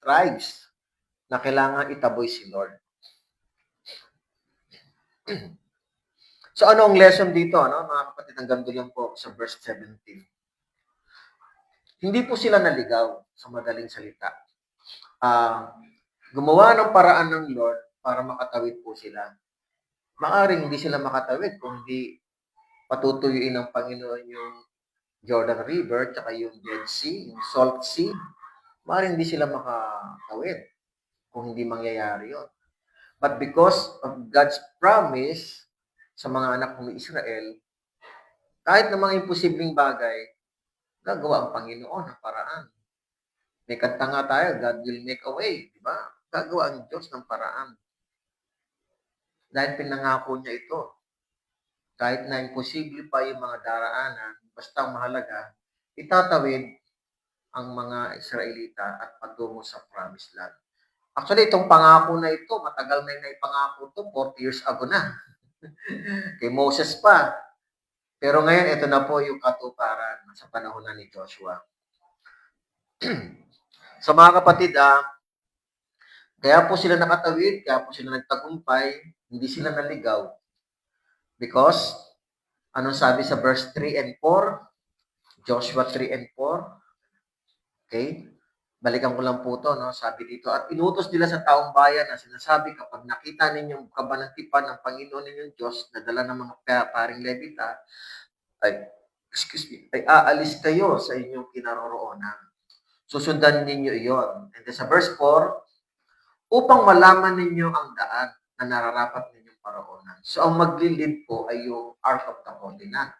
tribes na kailangan itaboy si Lord. So, ano ang lesson dito, ano, mga kapatid? Hanggang doon lang po sa verse 17. Hindi po sila naligaw sa madaling salita. Gumawa ng paraan ng Lord para makatawid po sila. Maaring hindi sila makatawid kung hindi patutuyuin ng Panginoon yung Jordan River, tsaka yung Dead Sea, yung Salt Sea. Maaring hindi sila makatawid kung hindi mangyayari yon. But because of God's promise sa mga anak ng Israel, kahit na mga imposibleng bagay, gagawa ang Panginoon ng paraan. May kanta nga tayo, God will make a way, di ba? Gagawa ang Diyos ng paraan. Dahil pinangako niya ito. Kahit na imposible pa yung mga daraanan, basta mahalaga, itatawid ang mga Israelita at patungo sa promised land. Actually, itong pangako na ito, matagal na yung naipangako ito, 40 years ago na. Kay Moses pa. Pero ngayon, ito na po yung katuparan sa panahon na ni Joshua. So mga kapatid, kaya po sila nakatawid, kaya po sila nagtagumpay, hindi sila naligaw. Because, anong sabi sa verse 3 and 4? Joshua 3 and 4. Okay? Balikan ko lang po to, no? Sabi dito, at inutos nila sa taong bayan na sinasabi, kapag nakita ninyong kabanatipan ng Panginoon ninyong Diyos na dala ng mga paring Levita, ay aalis kayo sa inyong kinaroroonan. Susundan ninyo iyon. And then sa verse 4, upang malaman ninyo ang daan na nararapat ninyong paroonan. So ang maglilid po ay yung Ark of the Covenant,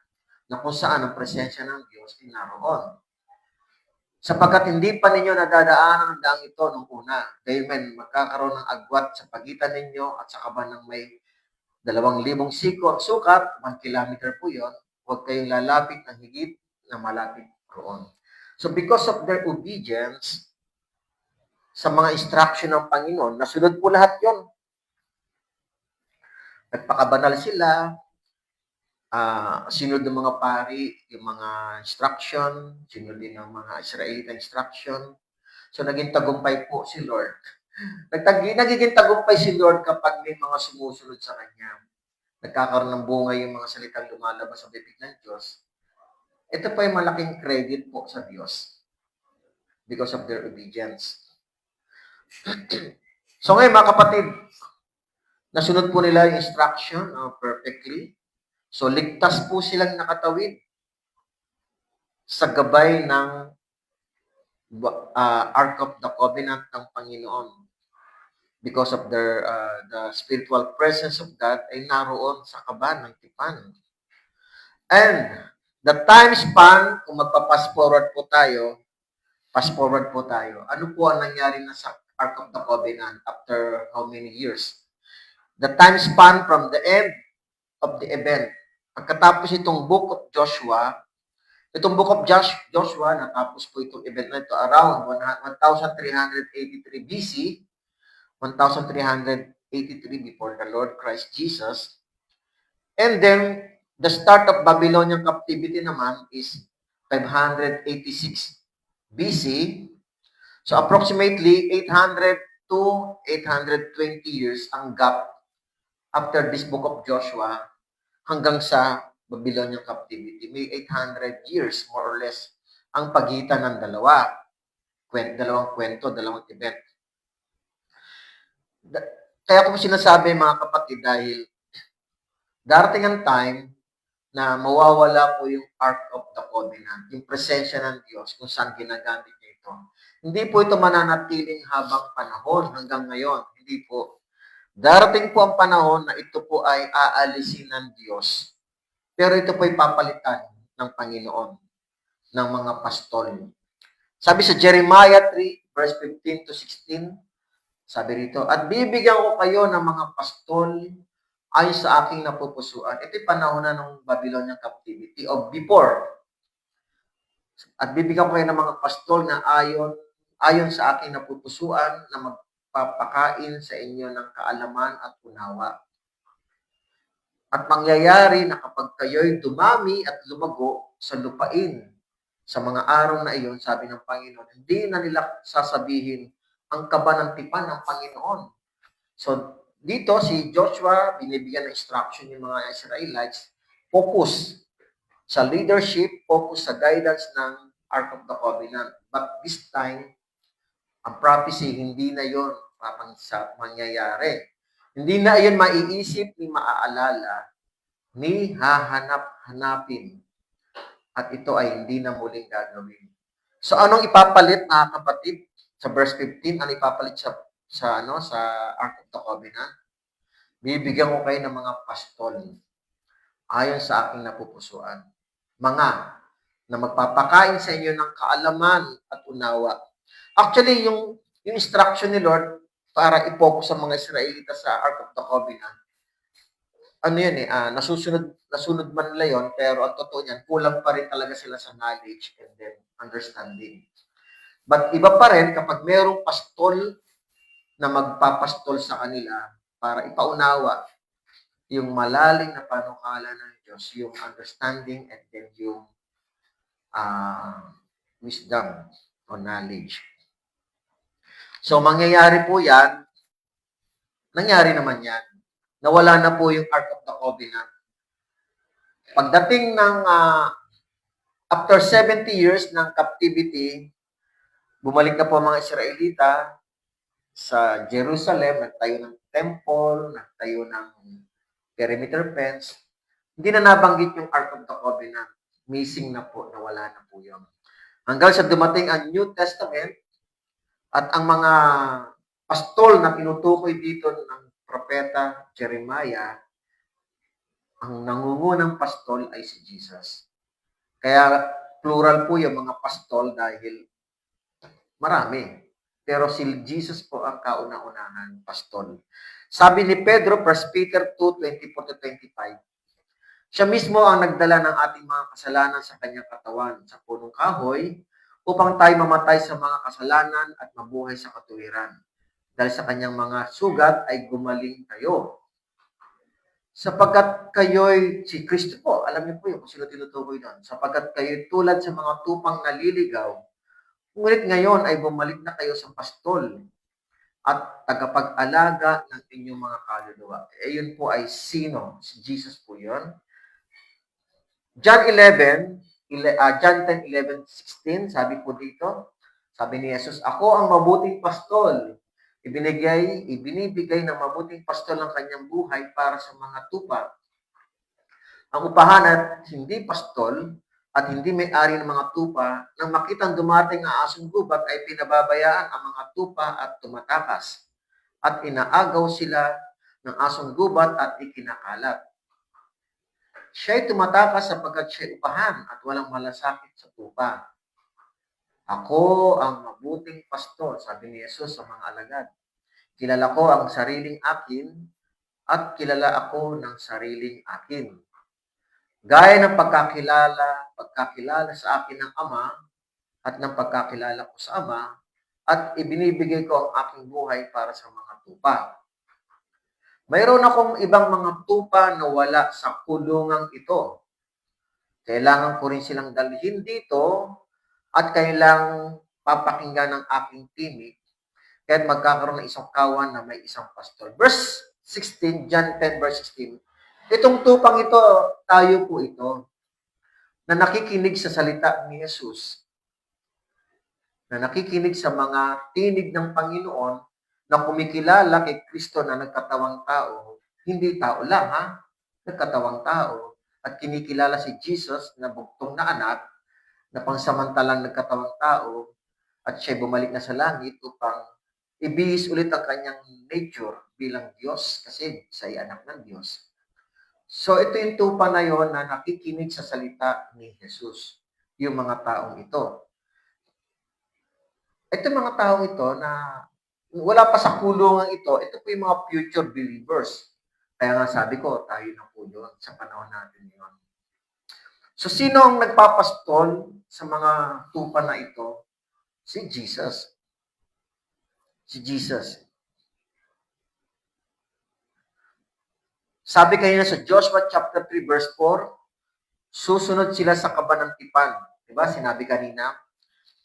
na kung saan ang presensya ng Diyos ay naroon. Sapagkat hindi pa ninyo nadadaanan ang daang ito nung una. Amen. Magkakaroon ng agwat sa pagitan ninyo at sa kaban ng may 2,000 siko ang sukat, 1 kilometer po yon. Huwag kayong lalapit ng higit na malapit roon. So because of their obedience sa mga instruction ng Panginoon, nasunod po lahat yon. Nagpakabanal sila, sinunod ng mga pari, yung mga instruction, sinunod din ng mga Israelite instruction. So, naging tagumpay po si Lord. Nagiging tagumpay si Lord kapag may mga sumusunod sa Kanya. Nagkakaroon ng bunga yung mga salitang lumalabas sa bibig ng Diyos. Ito po ay malaking credit po sa Diyos because of their obedience. So ngayon mga kapatid, nasunod po nila yung instruction perfectly. So, ligtas po silang nakatawid sa gabay ng Ark of the Covenant ng Panginoon. Because of their the spiritual presence of God ay naroon sa kaban ng tipan. And the time span, kung magpa-fast forward po tayo, ano po ang nangyari na sa Ark of the Covenant after how many years? The time span from the end of the event. Pagkatapos itong book of Joshua, natapos po itong event na ito around 1383 BC, 1383 before the Lord Christ Jesus. And then, the start of Babylonian captivity naman is 586 BC. So, approximately 800 to 820 years ang gap after this book of Joshua hanggang sa Babylonian captivity. May 800 years, more or less, ang pagitan ng dalawang kwento, dalawang event. Kaya ko sinasabi mga kapatid dahil darating ang time na mawawala po yung Ark of the Covenant, yung presensya ng Diyos kung saan ginagamit niya ito. Hindi po ito mananatiling habang panahon hanggang ngayon. Hindi po. Darating po ang panahon na ito po ay aalisin ng Diyos. Pero ito po ay papalitan ng Panginoon, ng mga pastol. Sabi sa Jeremiah 3, verse 15 to 16, sabi rito, at bibigyan ko kayo ng mga pastol ayon sa aking napupusuan. Ito'y panahon na ng Babylonian captivity of before. At bibigyan ko kayo ng mga pastol na ayon sa aking napupusuan na magpapakain sa inyo ng kaalaman at unawa. At mangyayari na kapag kayo'y dumami at lumago, sa lupain sa mga araw na iyon, sabi ng Panginoon, hindi na nila sasabihin ang kabanantipan ng Panginoon. So, dito si Joshua, binibigyan ng instruction yung mga Israelites, focus sa leadership, focus sa guidance ng Ark of the Covenant. But this time, ang prophecy, hindi na yon mangyayari. Hindi na iyon maiisip ni maaalala, ni hahanap-hanapin. At ito ay hindi na muling gagawin. So anong ipapalit, mga kapatid? Sa verse 15, ano ipapalit sa Ark of the Covenant? Bibigyan ko kayo ng mga pastol ayon sa aking napupusuan. Mga na magpapakain sa inyo ng kaalaman at unawa. Actually, yung instruction ni Lord para i-focus sa mga Israelita sa Ark of the Covenant, ano yun nasunod man nila yun, pero ang totoo niyan, kulang pa rin talaga sila sa knowledge and then understanding. But iba pa rin kapag merong pastol na magpapastol sa kanila para ipaunawa yung malalim na panukala ng Diyos, yung understanding and then yung wisdom o knowledge. So, mangyayari po yan, nangyari naman yan. Nawala na po yung Ark of the Covenant. Pagdating ng after 70 years ng captivity, bumalik na po ang mga Israelita sa Jerusalem, nagtayo ng temple, nagtayo ng perimeter fence. Hindi na nabanggit yung Ark of the Covenant. Missing na po, nawala na po yun. Hanggang sa dumating ang New Testament at ang mga pastol na tinutukoy dito ng propeta Jeremiah, ang nangungunang pastol ay si Jesus. Kaya plural po yung mga pastol dahil marami. Pero si Jesus po ang kauna-unahan pastol. Sabi ni Pedro, 1 Peter 2:24-25, siya mismo ang nagdala ng ating mga kasalanan sa kanyang katawan sa punong kahoy upang tayo mamatay sa mga kasalanan at mabuhay sa katuwiran. Dahil sa kanyang mga sugat ay gumaling kayo. Sapagkat kayo'y, si Kristo po, alam niyo po yun kung sino tinutukoy doon, sapagkat kayo'y tulad sa mga tupang naliligaw, ngunit ngayon ay bumalik na kayo sa pastol at tagapag-alaga ng inyong mga kaluluwa. Yun po ay sino? Si Jesus po yun. John 10:11-16, sabi po dito, sabi ni Jesus, ako ang mabuting pastol. Ibinibigay ng mabuting pastol ang kanyang buhay para sa mga tupa. Ang upahan at hindi pastol at hindi may-ari ng mga tupa, nang makitang dumating ang asong gubat ay pinababayaan ang mga tupa at tumatakas. At inaagaw sila ng asong gubat at ikinakalat. Siya'y tumatakas sapagkat siya'y upahan at walang malasakit sa tupa. Ako ang mabuting pastor, sabi ni Jesus sa mga alagad. Kilala ko ang sariling akin at kilala ako ng sariling akin. Gaya ng pagkakilala sa akin ng Ama at ng pagkakilala ko sa Ama at ibinibigay ko ang aking buhay para sa mga tupa. Mayroon akong ibang mga tupa na wala sa kulungang ito. Kailangan ko rin silang dalhin dito at kailangang papakinggan ng aking tinig kaya magkakaroon ng isang kawan na may isang pastor. Verse 16, John 10 verse 16. Itong tupang ito, tayo po ito, na nakikinig sa salita ni Jesus, na nakikinig sa mga tinig ng Panginoon, na kumikilala kay Kristo na nagkatawang tao, hindi tao lang nagkatawang tao, at kinikilala si Jesus na bugtong na anak, na pangsamantalang nagkatawang tao, at siya bumalik na sa langit upang ibihis ulit ang kanyang nature bilang Diyos kasi siya ay anak ng Diyos. So ito yung tupa na yon na nakikinig sa salita ni Jesus, yung mga taong ito. Ito mga taong ito na wala pa sa kulungan ito po yung mga future believers. Kaya nga sabi ko, tayo na po yun sa panahon natin yun. So sino ang nagpapastol sa mga tupa na ito? Si Jesus. Si Jesus. Sabi kanina sa Joshua chapter 3 verse 4, Susunod sila sa kaba ng tipan. Diba? Sinabi kanina.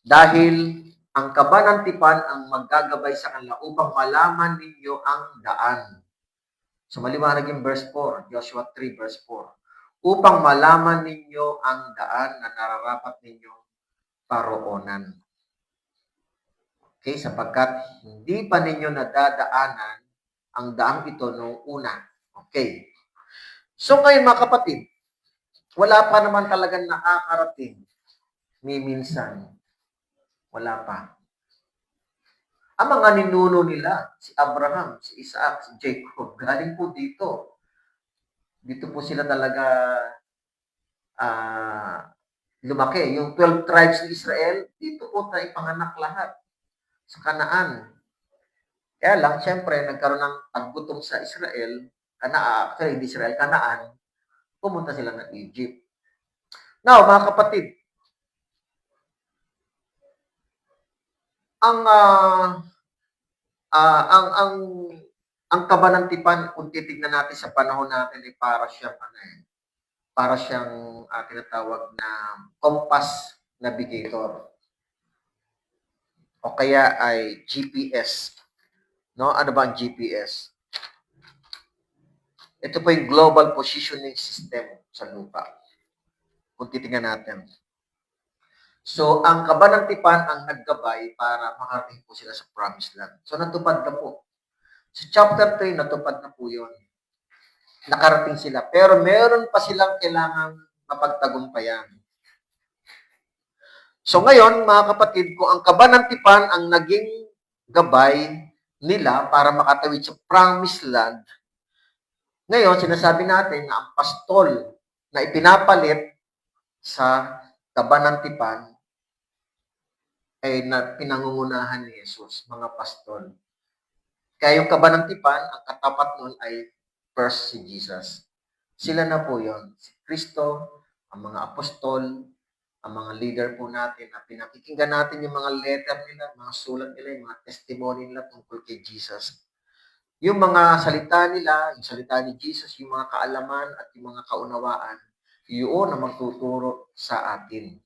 Dahil ang kaba ng tipan ang maggagabay sa kanila upang malaman ninyo ang daan. So maliwanag yung verse 4, Joshua 3 verse 4. Upang malaman ninyo ang daan na nararapat ninyong paroonan. Okay, sapagkat hindi pa ninyo nadadaanan ang daang ito noong una. Okay. So ngayon mga kapatid, wala pa naman talagang nakakarating. Minsan, wala pa. Ang mga ninuno nila, si Abraham, si Isaac, si Jacob, galing po dito. Dito po sila talaga lumaki. Yung 12 tribes ni Israel, dito po tayo ipanganak lahat sa Kanaan. Kaya lang, syempre, nagkaroon ng paggutom sa Israel, actually, hindi Israel, Kanaan, pumunta sila ng Egypt. Now, mga kapatid, ang ang kaba ng tipan, kung titignan natin sa panahon natin, ay para siyang tinatawag na compass navigator o kaya ay GPS. No? Ano ba ang GPS? Ito po yung global positioning system sa lupa. Kung titingnan natin. So, ang kaba ng tipan ang naggabay para makarating po sila sa promised land. So, natupad na po. Sa chapter 3, natupad na po yun. Nakarating sila. Pero meron pa silang kailangang mapagtagumpayan. So, ngayon, mga kapatid, kung ang kaba ng tipan ang naging gabay nila para makatawid sa promised land, ngayon, sinasabi natin na ang pastol na ipinapalit sa kaba ng tipan ay na pinangungunahan ni Jesus, mga pastol. Kaya yung kaba ng tipan, ang katapat nun ay first si Jesus. Sila na po yon, si Kristo, ang mga apostol, ang mga leader po natin na pinakikinggan natin yung mga letter nila, mga sulat nila, yung mga testimony nila tungkol kay Jesus. Yung mga salita nila, yung salita ni Jesus, yung mga kaalaman at yung mga kaunawaan, yun ang magtuturo sa atin.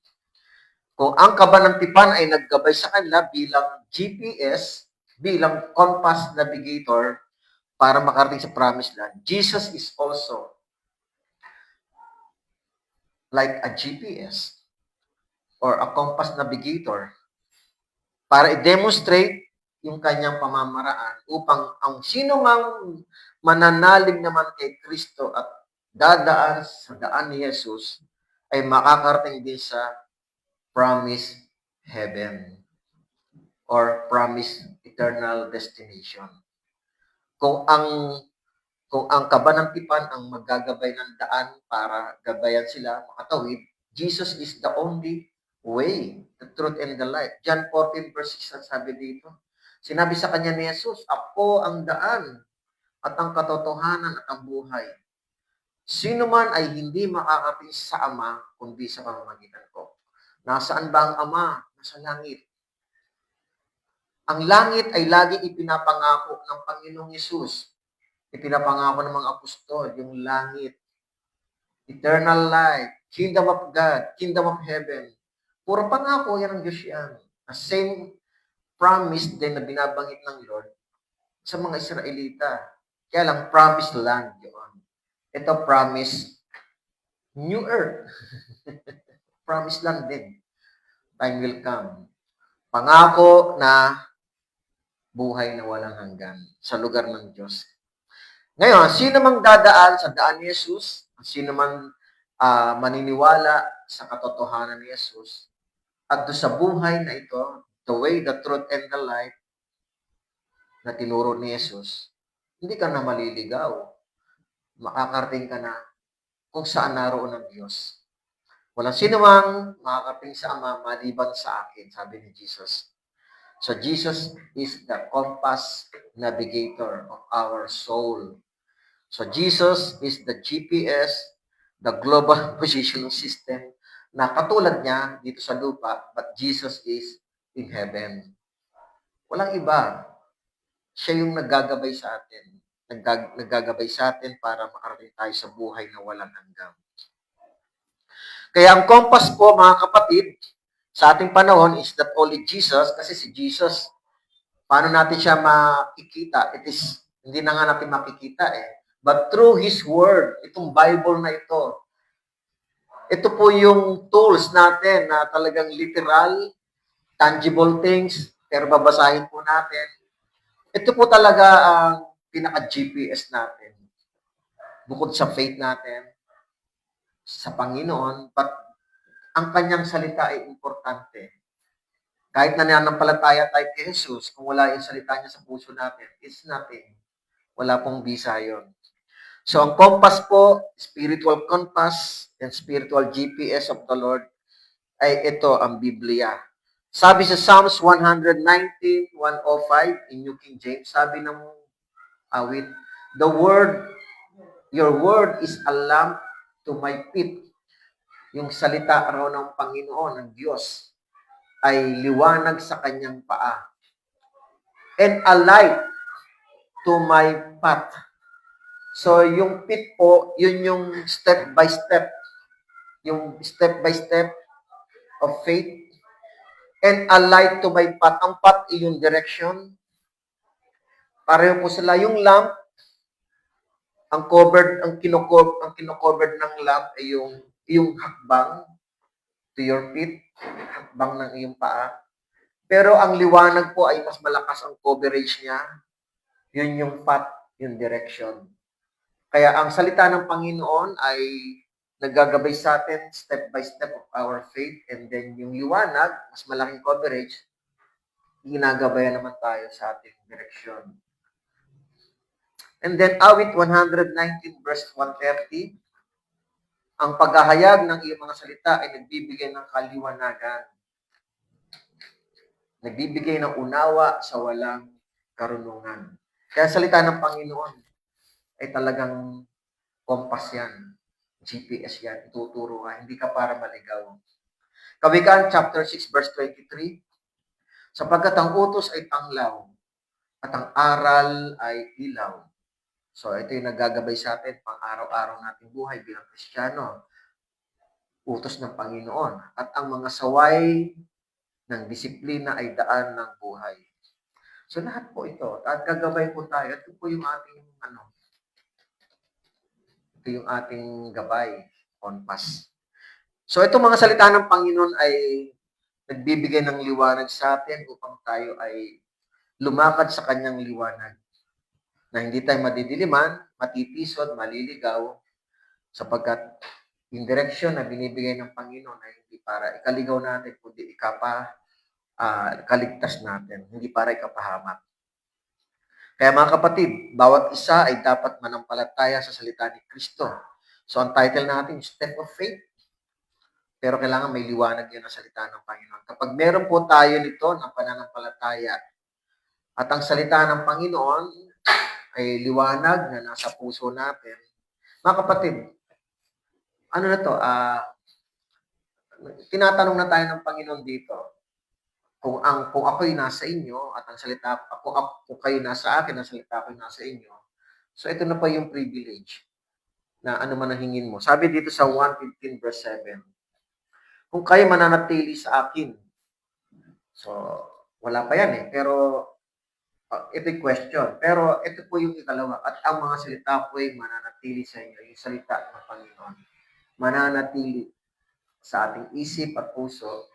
Kung ang kaba ng tipan ay naggabay sa kanila bilang GPS, bilang compass navigator para makarating sa promised land, Jesus is also like a GPS or a compass navigator para i-demonstrate yung kanyang pamamaraan upang ang sino mang mananalig naman kay Kristo at dadaan sa daan ni Jesus ay makakarating din sa promised heaven or promised eternal destination. Kung ang kaba ng tipan ang maggagabay ng daan para gabayan sila makatawid, Jesus is the only way, the truth, and the life. John 14 verse 6 sabi dito. Sinabi sa kanya ni Jesus, ako ang daan at ang katotohanan at ang buhay. Sino man ay hindi makakarating sa Ama kundi sa pamamagitan ko. Nasaan ba ang Ama? Nasa langit. Ang langit ay lagi ipinapangako ng Panginoong Yesus. Ipinapangako ng mga apostol, yung langit, eternal life, kingdom of God, kingdom of heaven. Puro pangako, yan ang Diyos yan. The same promise din na binabanggit ng Lord sa mga Israelita. Kaya lang, promised land yun. Ito, promise new earth. Promised land din. Time will come. Pangako na buhay na walang hanggan sa lugar ng Diyos. Ngayon, sino mang dadaan sa daan ni Jesus, sino man maniniwala sa katotohanan ni Jesus, at do sa buhay na ito, the way, the truth, and the life na tinuro ni Jesus, hindi ka na maliligaw. Makakarating ka na kung saan naroon ang Diyos. Walang sino mang makakarating sa Ama maliban sa akin, sabi ni Jesus. So Jesus is the compass navigator of our soul. So Jesus is the GPS, the global positioning system, na katulad niya dito sa lupa, but Jesus is in heaven. Walang iba. Siya yung naggagabay sa atin. Naggagabay sa atin para makarating tayo sa buhay na walang hanggan. Kaya ang compass po, mga kapatid, sa ating panahon is not only Jesus, kasi si Jesus, paano natin siya makikita? Hindi na nga natin makikita eh. But through His Word, itong Bible na ito po yung tools natin na talagang literal, tangible things, pero babasahin po natin. Ito po talaga ang pinaka-GPS natin. Bukod sa faith natin, sa Panginoon, but ang kanyang salita ay importante. Kahit nananampalataya tayo kay Jesus, kung wala yung salita niya sa puso natin, it's nothing. Wala pong bisa yun. So, ang compass po, spiritual compass and spiritual GPS of the Lord, ay ito ang Biblia. Sabi sa Psalms 119:105 in New King James, sabi ng awit, your word is a lamp to my feet. Yung salita raw ng Panginoon, ng Diyos, ay liwanag sa kanyang paa. And a light to my path. So, yung feet po, yun yung step by step. Yung step by step of faith. And a light to my path. Ang path ay yung direction. Pareho po sila. Yung lamp, ang kino-covered ng lamp ay yung hakbang to your feet, hakbang ng iyong paa. Pero ang liwanag po ay mas malakas ang coverage niya. Yun yung path, yung direction. Kaya ang salita ng Panginoon ay naggagabay sa atin step by step of our faith, and then yung liwanag, mas malaking coverage, ginagabayan naman tayo sa ating direksyon. And then awit 119 verse 130, ang paghahayag ng iyong mga salita ay nagbibigay ng kaliwanagan. Nagbibigay ng unawa sa walang karunungan. Kaya salita ng Panginoon ay talagang kompas yan. GPS yan. Ituturo ka. Hindi ka para maligaw. Kawikaan chapter 6 verse 23, sapagkat ang utos ay tanglaw at ang aral ay ilaw. So ito yung naggagabay sa atin pang araw-araw nating buhay bilang Kristiyano. Utos ng Panginoon. At ang mga saway ng disiplina ay daan ng buhay. So lahat po ito, at gagabay po tayo. Ito po yung ating gabay, compass. So itong mga salita ng Panginoon ay nagbibigay ng liwanag sa atin upang tayo ay lumakad sa kanyang liwanag. Na hindi tayo madidiliman, matitisod, maliligaw, sapagkat yung direksyon na binibigay ng Panginoon ay hindi para ikaligaw natin, kundi kaligtas natin, hindi para ikapahamak. Kaya mga kapatid, bawat isa ay dapat manampalataya sa salita ni Kristo. So ang title natin, Step of Faith. Pero kailangan may liwanag yan ang salita ng Panginoon. Kapag meron po tayo nito ng pananampalataya at ang salita ng Panginoon ay liwanag na nasa puso natin, mga kapatid, ano na to, tinatanong na tayo ng Panginoon dito, kung ako'y nasa inyo at ang salita, kung kayo nasa akin, ang salita ko'y nasa inyo, so ito na pa yung privilege na ano man ang hingin mo. Sabi dito sa 1:15 verse 7, kung kayo mananatili sa akin, so wala pa yan pero ito'y question. Pero ito po yung ikalawa, at ang mga salita ko'y mananatili sa inyo, yung salita ng Panginoon, mananatili sa ating isip at puso.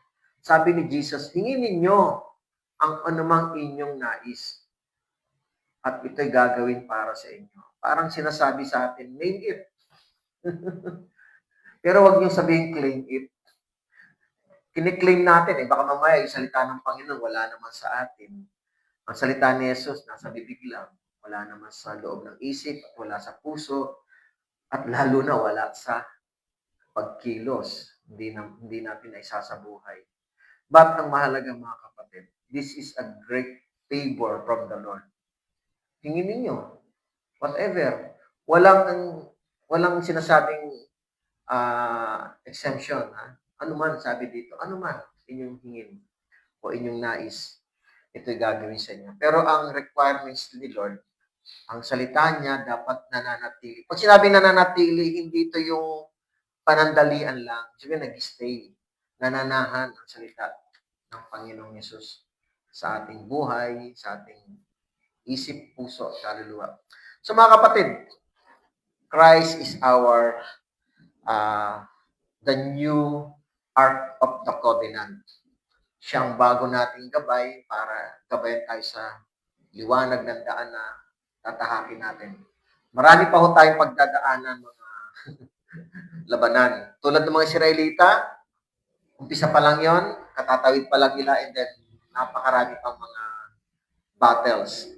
Sabi ni Jesus, hingin ninyo ang anumang inyong nais at ito'y gagawin para sa inyo. Parang sinasabi sa atin, name it. Pero wag niyo sabihin claim it. Kiniklaim natin baka mamaya yung salita ng Panginoon wala naman sa atin. Ang salita ni Jesus nasa bibig lang, wala naman sa loob ng isip at wala sa puso at lalo na wala sa pagkilos. Hindi natin naisasabuhay. But ang mahalaga mga kapatid, this is a great favor from the Lord. Hingin ninyo, whatever. Walang sinasabing exemption. Ano man, sabi dito, ano man inyong hingin o inyong nais, ito'y gagawin sa inyo. Pero ang requirements ni Lord, ang salita niya dapat nananatili. Pag sinabi nananatili, hindi ito yung panandalian lang. Sabi nag-stay, nananahan ang salita ng Panginoong Yesus sa ating buhay, sa ating isip, puso, at kaluluwa. So mga kapatid, Christ is our the new Ark of the Covenant. Siyang bago nating gabay para gabayan tayo sa liwanag ng daan na tatahakin natin. Marami pa ho tayong pagdadaanan, mga labanan. Tulad ng mga Israelita, umpisa pa lang yon, katatawid pa lang nila, and then napakarami pang mga battles.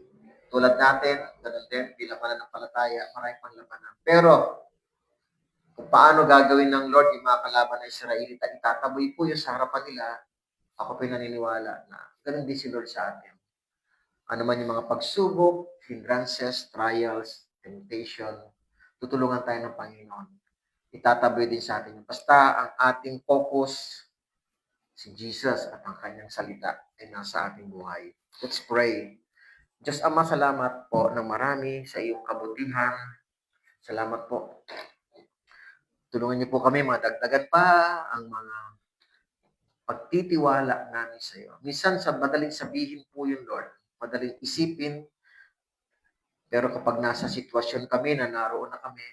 Tulad natin, ganun din, bilang mananampalataya, marami pang labanan. Pero, kung paano gagawin ng Lord yung mga kalaban ng Israelita, itataboy po yun sa harapan nila, ako pinaniniwala na ganun din si Lord sa atin. Ano man yung mga pagsubok, hindrances, trials, temptation, tutulungan tayo ng Panginoon. Itataboy din sa atin. Basta ang ating focus, si Jesus at ang kanyang salita ay nasa ating buhay. Let's pray. Diyos Ama, salamat po ng marami sa iyong kabutihan. Salamat po. Tulungan niyo po kami, madagdagan pa ang mga pagtitiwala namin sa iyo. Minsan sa madaling sabihin po yun, Lord, madaling isipin, pero kapag nasa sitwasyon kami na naroon na kami,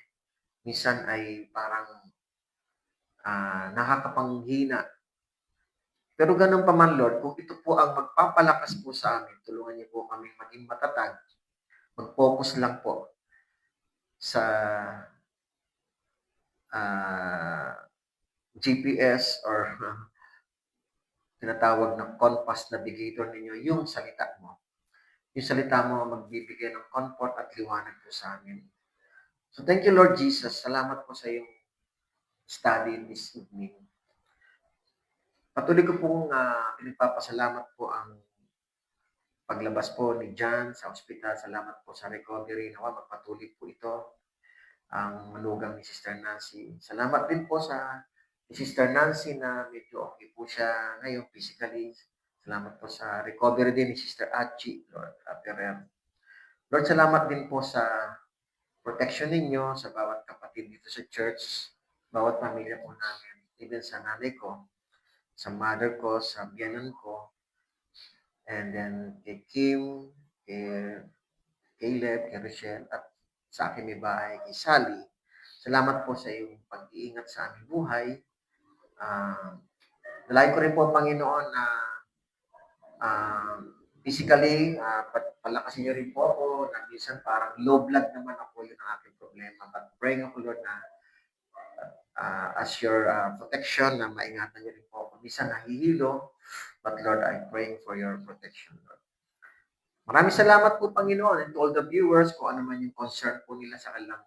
minsan ay parang nakakapanghina. Pero ganun pa man, Lord, kung ito po ang magpapalakas po sa amin, tulungan niyo po kami maging matatag, mag-focus lang po sa GPS or tinatawag na compass navigator ninyo, yung salita mo. Yung salita mo magbibigay ng comfort at liwanag po sa amin. So thank you, Lord Jesus. Salamat po sa iyong study this evening. Patuloy ko pong pinagpapasalamat po ang paglabas po ni John sa ospital. Salamat po sa recovery. Nawa magpatuloy po ito ang manugang ni Sister Nancy. Salamat din po sa Sister Nancy na medyo okay po siya ngayon physically. Salamat po sa recovery din ni Sister Achi, Lord Perel. Lord, salamat din po sa protection ninyo sa bawat kapatid dito sa church, bawat pamilya po namin, even sa nanay ko, sa mother ko, sa biyanan ko, and then kay Kim, kay Caleb, kay Rochelle, at sa akin may bahay, kay Sally. Salamat po sa iyong pag-iingat sa aming buhay. Dalayan ko rin po, Panginoon, na physically, palakasin niyo rin po ako, na minsan parang low blood naman ako, yun ang aking problema. But praying ako, Lord, na as your protection, na maingatan niyo rin po ako. Minsan nahihilo, but Lord, I'm praying for your protection, Lord. Maraming salamat po, Panginoon, and to all the viewers, kung ano man yung concern po nila sa kanilang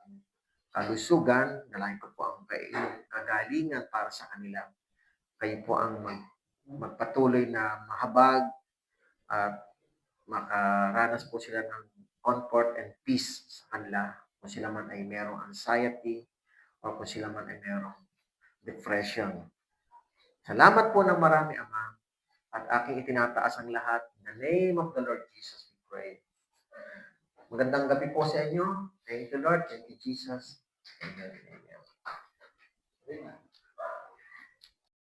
kalusugan, nalayan ko po ang kagalingan para sa kanila. Kayo po ang magpatuloy na mahabag at makaranas po sila ng comfort and peace sa kanila. Kung sila man ay merong anxiety o kung sila man ay merong depression. Salamat po ng marami, Ama, at aking itinataas ang lahat. In the name of the Lord Jesus, we pray. Magandang gabi po sa inyo. Thank you, Lord. Thank you, Jesus. Amen. Amen.